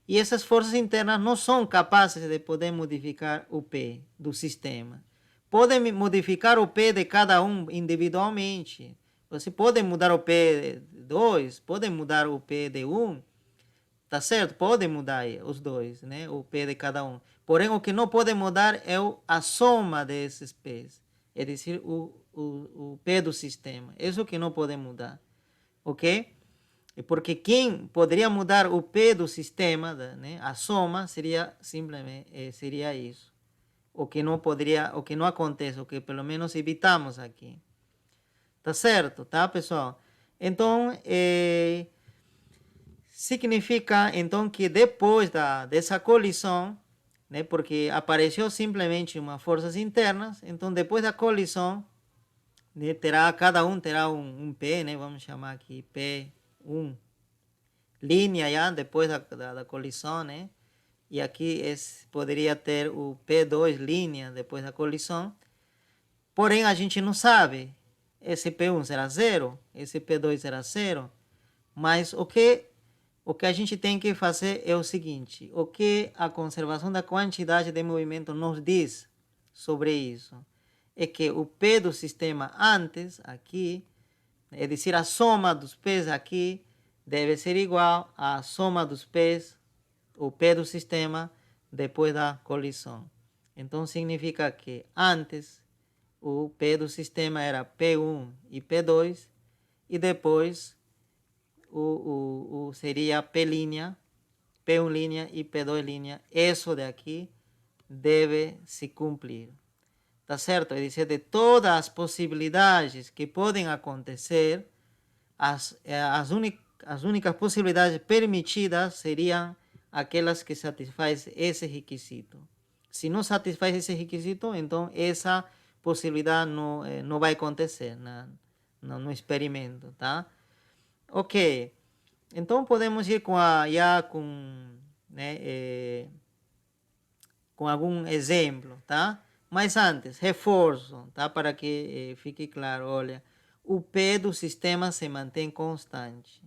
E essas forças internas não são capazes de poder modificar o P do sistema. Podem modificar o P de cada um individualmente. Você pode mudar o P de 2, pode mudar o P de 1, tá certo? Pode mudar os dois, né? O P de cada um. Porém, o que não pode mudar é a soma desses P's. É decir, o P do sistema. Isso que não pode mudar. Ok? Porque quem poderia mudar o P do sistema, né? A soma seria simplesmente seria isso. O que não poderia, o que não acontece, o que pelo menos evitamos aqui. Tá certo, tá, pessoal? Então, significa então que depois dessa colisão, né, porque apareceu simplesmente umas forças internas, então depois da colisão, né, cada um terá um P, né, vamos chamar aqui P1, linha já depois da colisão, né, e aqui poderia ter o P2 linha depois da colisão, porém a gente não sabe, esse P1 será zero, esse P2 será zero, mas o que a gente tem que fazer é o seguinte: o que a conservação da quantidade de movimento nos diz sobre isso é que o P do sistema antes, aqui, é decir, a soma dos P's aqui, deve ser igual à soma dos P's, o P do sistema, depois da colisão. Então, significa que antes o P do sistema era P1 e P2, e depois seria P', P1' e P2'. Isso daqui, deve se cumprir. Tá certo? É dizer, de todas as possibilidades que podem acontecer, as únicas possibilidades permitidas seriam aquelas que satisfazem esse requisito. Se não satisfaz esse requisito, então essa possibilidade não vai acontecer no experimento, tá? Ok. Então podemos ir com algum exemplo, tá? Mas antes, reforço, tá? Para que fique claro, olha, o P do sistema se mantém constante,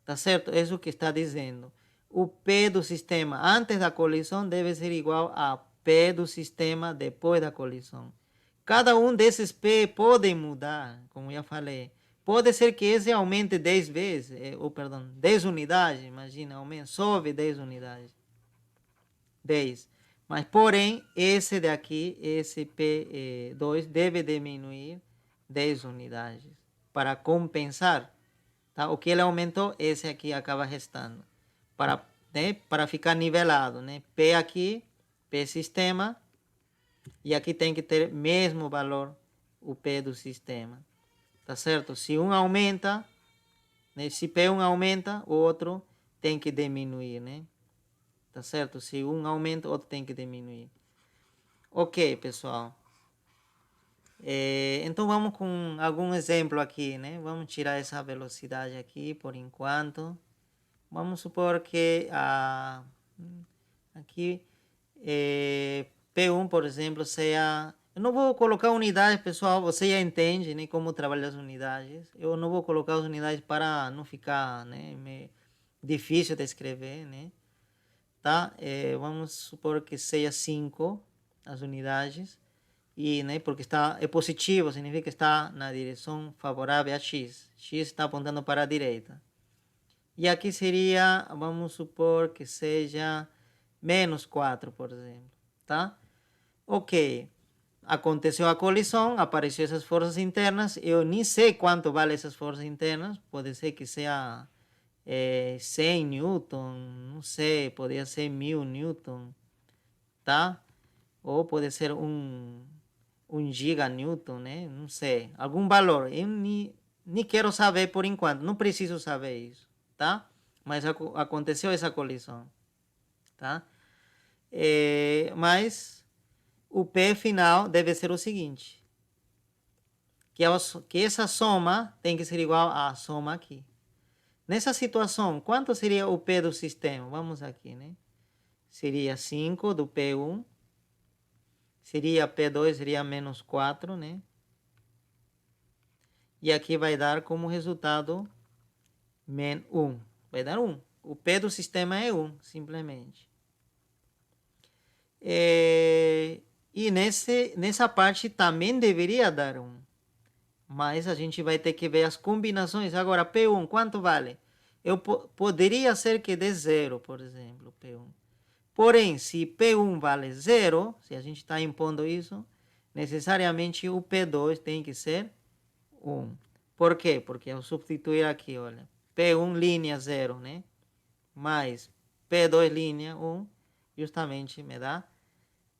tá certo? É isso que está dizendo. O P do sistema antes da colisão deve ser igual a P do sistema depois da colisão. Cada um desses P pode mudar, como já falei. Pode ser que esse aumente 10 vezes, 10 unidades, imagina, sobe 10 unidades. 10. Mas, porém, esse daqui, esse P2, deve diminuir 10 unidades para compensar. Tá? O que ele aumentou, esse aqui acaba restando. Para ficar nivelado. Né? P aqui, P sistema. E aqui tem que ter mesmo valor o P do sistema. Tá certo? Se um aumenta, né? Se P1 aumenta, o outro tem que diminuir, né? Tá certo? Se um aumenta, o outro tem que diminuir. Ok, pessoal. Então vamos com algum exemplo aqui, né? Vamos tirar essa velocidade aqui por enquanto. Vamos supor que aqui P1, por exemplo, seja... Eu não vou colocar unidades, pessoal, você já entende, né, como trabalhar as unidades. Eu não vou colocar as unidades para não ficar, né, difícil de escrever, né? Tá? Vamos supor que seja 5 as unidades. E, né, porque é positivo, significa que está na direção favorável a x. X está apontando para a direita. E aqui seria, vamos supor que seja menos 4, por exemplo. Tá? Ok. Aconteceu a colisão, apareceram essas forças internas. Eu nem sei quanto vale essas forças internas. Pode ser que seja 100 newton, não sei, poderia ser 1000 newton, tá? Ou pode ser um giganewton, né? Não sei, algum valor. Eu nem quero saber por enquanto, não preciso saber isso, tá? Mas aconteceu essa colisão, tá? Mas o P final deve ser o seguinte, que essa soma tem que ser igual à soma aqui. Nessa situação, quanto seria o P do sistema? Vamos aqui, né? Seria 5 do P1. Seria P2, seria menos 4, né? E aqui vai dar como resultado 1. Vai dar 1. O P do sistema é 1, simplesmente. E nessa parte também deveria dar 1. Mas a gente vai ter que ver as combinações. Agora, P1, quanto vale? Poderia ser que dê 0, por exemplo, P1. Porém, se P1 vale 0, se a gente está impondo isso, necessariamente o P2 tem que ser 1. Por quê? Porque eu substituir aqui, olha, P1 linha 0, né? Mais P2 linha 1, justamente me dá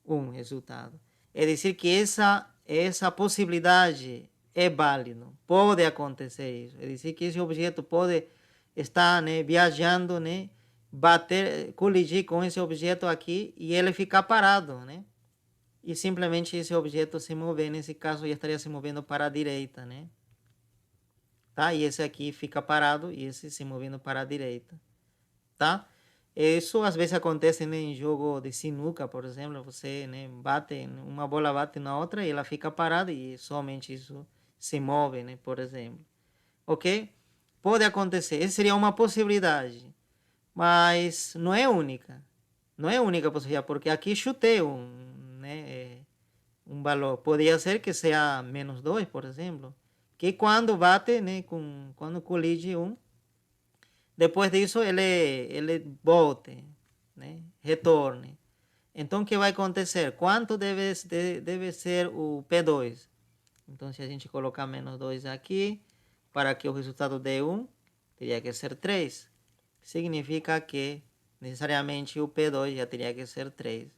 1 resultado. É dizer que essa possibilidade é válida. Pode acontecer isso. É dizer que esse objeto pode estar, né, viajando, né? Colidir com esse objeto aqui e ele ficar parado, né? E simplesmente esse objeto se mover, nesse caso, já estaria se movendo para a direita, né? Tá? E esse aqui fica parado e esse se movendo para a direita, tá? Isso às vezes acontece, né, em jogo de sinuca, por exemplo, você, né, uma bola bate na outra e ela fica parada e somente isso se move, né, por exemplo. Ok? Pode acontecer, essa seria uma possibilidade. Mas não é única. Não é única possibilidade, porque aqui chutei um valor. Poderia ser que seja menos 2, por exemplo. Que quando bate, né, quando colide depois disso ele volte, né, retorne. Então, o que vai acontecer? Quanto deve ser o P2? Então, se a gente colocar menos 2 aqui, para que o resultado dê 1, teria que ser 3. Significa que necessariamente o P2 já teria que ser 3.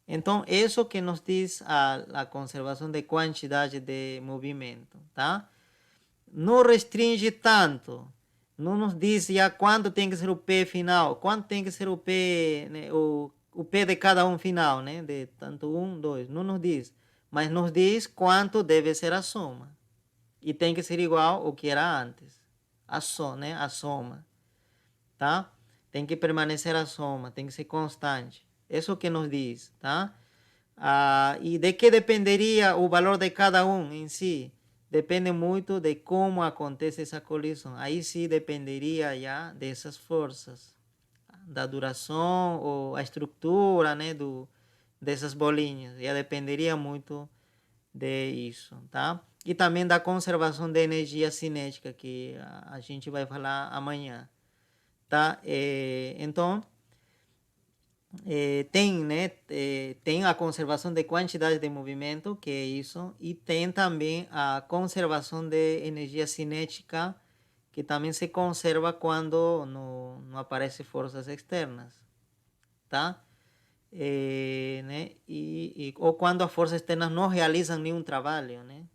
Então, isso que nos diz a conservação de quantidade de movimento, tá? Não restringe tanto, não nos diz já quanto tem que ser o P final, quanto tem que ser o P, né, o P de cada um final, né? De tanto um, dois, não nos diz, mas nos diz quanto deve ser a soma. E tem que ser igual ao que era antes, né? A soma, tá? Tem que permanecer a soma, tem que ser constante. Isso que nos diz, tá? E de que dependeria o valor de cada um em si? Depende muito de como acontece essa colisão. Aí sim dependeria já dessas forças, da duração ou a estrutura, né, dessas bolinhas. Já dependeria muito de isso, tá? E também da conservação de energia cinética, que a gente vai falar amanhã, tá? Então, tem, né, tem a conservação de quantidade de movimento, que é isso, e tem também a conservação de energia cinética, que também se conserva quando não aparecem forças externas, tá? Né? Ou quando as forças externas não realizam nenhum trabalho, né?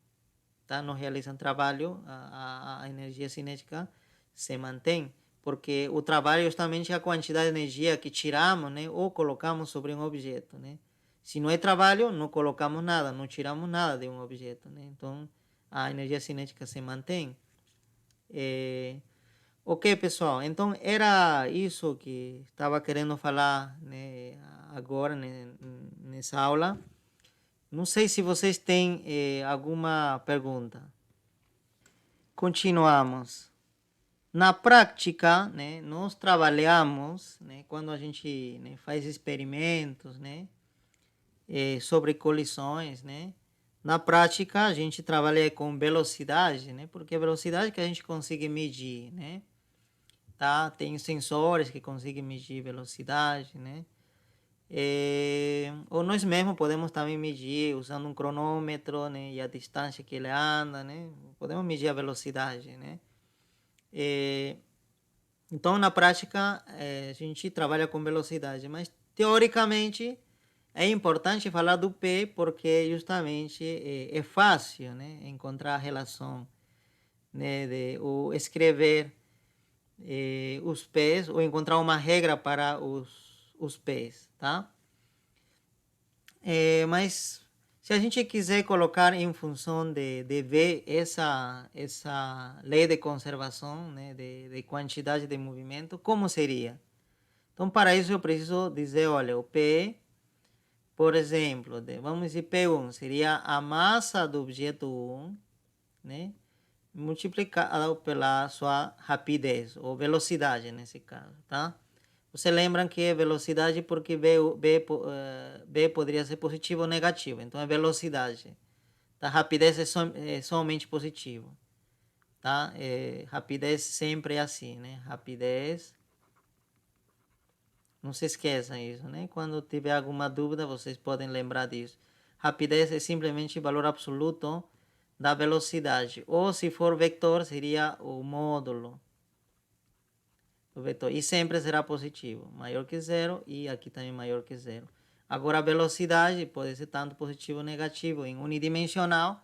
Tá? Não realizam trabalho, a energia cinética se mantém, porque o trabalho é justamente a quantidade de energia que tiramos, né, ou colocamos sobre um objeto, né? Se não é trabalho, não colocamos nada, não tiramos nada de um objeto, né? Então, a energia cinética se mantém. Ok, pessoal, então era isso que estava querendo falar, né, agora, né, nessa aula. Não sei se vocês têm alguma pergunta. Continuamos. Na prática, né, nós trabalhamos, né, quando a gente, né, faz experimentos, né, sobre colisões, né, na prática a gente trabalha com velocidade, né, porque a velocidade que a gente consegue medir, né, tá? Tem sensores que conseguem medir velocidade, né, ou nós mesmos podemos também medir usando um cronômetro, né, e a distância que ele anda, né, podemos medir a velocidade, né. Então, na prática, a gente trabalha com velocidade, mas teoricamente é importante falar do P porque justamente é fácil, né, encontrar a relação, né, ou escrever os P's ou encontrar uma regra para os P's, tá? Mas se a gente quiser colocar em função de ver essa lei de conservação, né, de quantidade de movimento, como seria? Então, para isso eu preciso dizer, olha, o P, por exemplo, vamos dizer P1 seria a massa do objeto 1, né, multiplicado pela sua rapidez, ou velocidade nesse caso, tá? Vocês lembram que é velocidade porque B poderia ser positivo ou negativo, então é velocidade. Tá? Rapidez é somente positivo, tá? Rapidez sempre é assim, né? Rapidez. Não se esqueçam isso, né? Quando tiver alguma dúvida, vocês podem lembrar disso. Rapidez é simplesmente o valor absoluto da velocidade. Ou se for vector, seria o módulo do vetor. E sempre será positivo. Maior que zero e aqui também maior que zero. Agora, a velocidade pode ser tanto positivo ou negativo em unidimensional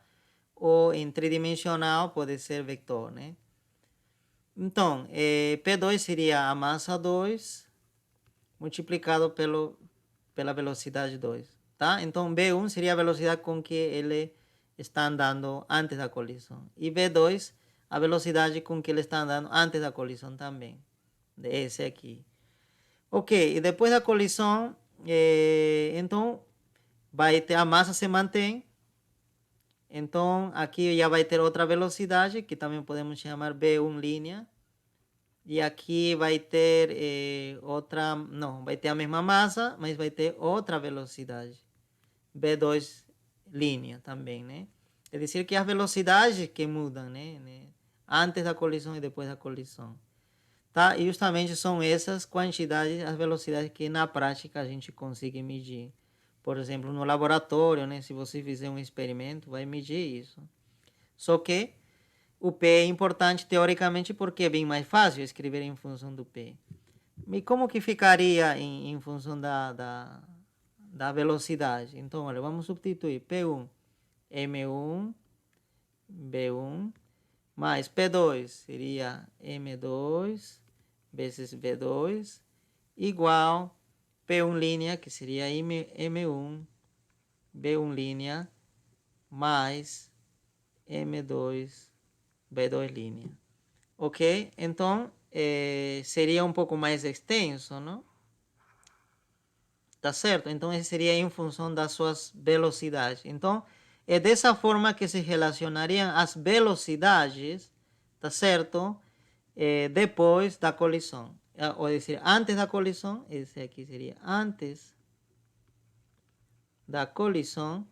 ou em tridimensional pode ser vector, né? Então, P2 seria a massa 2 multiplicado pela velocidade 2, tá? Então, B1 seria a velocidade com que ele está andando antes da colisão. E B2, a velocidade com que ele está andando antes da colisão também. Esse aqui. Ok, e depois da colisão, então, vai ter, a massa se mantém. Então, aqui já vai ter outra velocidade, que também podemos chamar B1 linha. E aqui vai ter outra, não, vai ter a mesma massa, mas vai ter outra velocidade. B2 linha também, né? É dizer que as velocidades que mudam, né? Antes da colisão e depois da colisão. Tá? E justamente são essas quantidades, as velocidades que na prática a gente consegue medir. Por exemplo, no laboratório, né? Se você fizer um experimento, vai medir isso. Só que o P é importante teoricamente porque é bem mais fácil escrever em função do P. E como que ficaria em função da velocidade. Então, olha, vamos substituir P1, M1, B1, mais P2 seria M2 vezes V2, igual P1 linha, que seria M1, B1 linha, mais M2, B2 linha. Ok? Então, seria um pouco mais extenso, não? Tá certo? Então, esse seria em função das suas velocidades. Então, é dessa forma que se relacionariam as velocidades, tá certo? Depois da colisão. Ou seja, antes da colisão, esse aqui seria antes da colisão.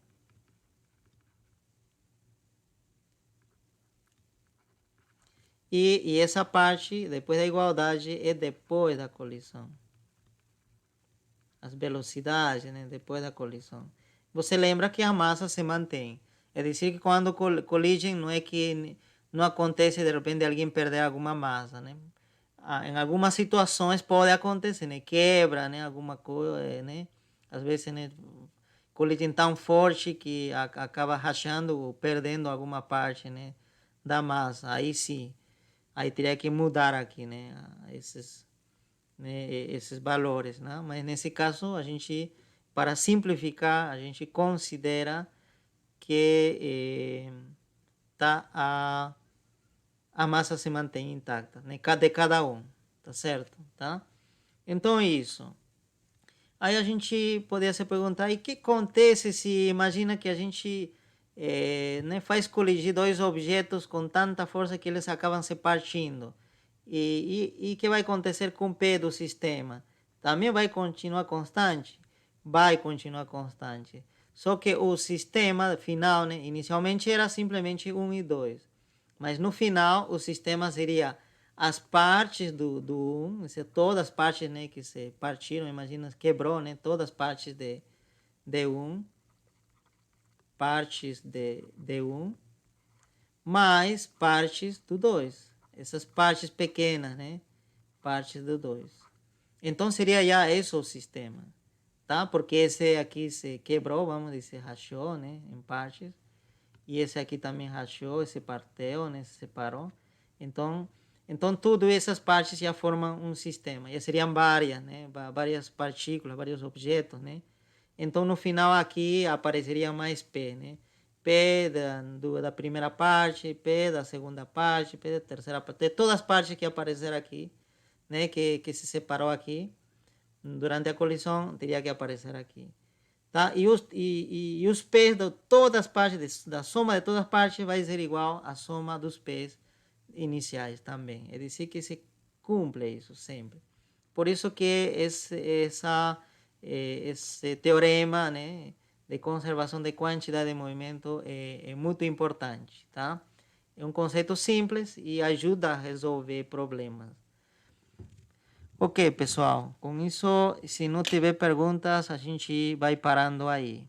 E essa parte, depois da igualdade, é depois da colisão. As velocidades, né, depois da colisão. Você lembra que a massa se mantém. É dizer, que quando coligem, não é que não acontece de repente alguém perder alguma massa, né? Em algumas situações pode acontecer, né? Quebra, né? Alguma coisa, né? Às vezes, né? Coligem tão forte que acaba rachando ou perdendo alguma parte, né? Da massa. Aí sim. Aí teria que mudar aqui, né? Esses valores, né? Mas nesse caso, a gente, para simplificar, a gente considera que a massa se mantém intacta, né? De cada um, tá certo? Tá? Então, isso. Aí a gente poderia se perguntar, e o que acontece se, imagina que a gente né, faz colidir dois objetos com tanta força que eles acabam se partindo? E que vai acontecer com o P do sistema? Também vai continuar constante? Vai continuar constante. Só que o sistema final, né, inicialmente era simplesmente 1 e 2. Mas no final, o sistema seria as partes do 1, todas as partes, né, que se partiram, imagina, quebrou, né, todas as partes de 1, partes de 1, mais partes do 2. Essas partes pequenas, né, partes do 2. Então seria já esse o sistema, tá? Porque esse aqui se quebrou, vamos dizer, rachou, né, em partes. E esse aqui também rachou, se partiu, né, se separou. Então todas essas partes já formam um sistema. Já seriam várias, né, várias partículas, vários objetos, né. Então no final aqui apareceria mais P, né. P da primeira parte, P da segunda parte, P da terceira parte. De todas as partes que apareceram aqui, né, que se separou aqui, durante a colisão, teria que aparecer aqui. Tá? E os P's de todas as partes, da soma de todas as partes vai ser igual à soma dos P's iniciais também. É dizer, que se cumpre isso sempre. Por isso que esse teorema, né, de conservação de quantidade de movimento é muito importante. Tá? É um conceito simples e ajuda a resolver problemas. Ok, pessoal. Com isso, se não tiver perguntas, a gente vai parando aí.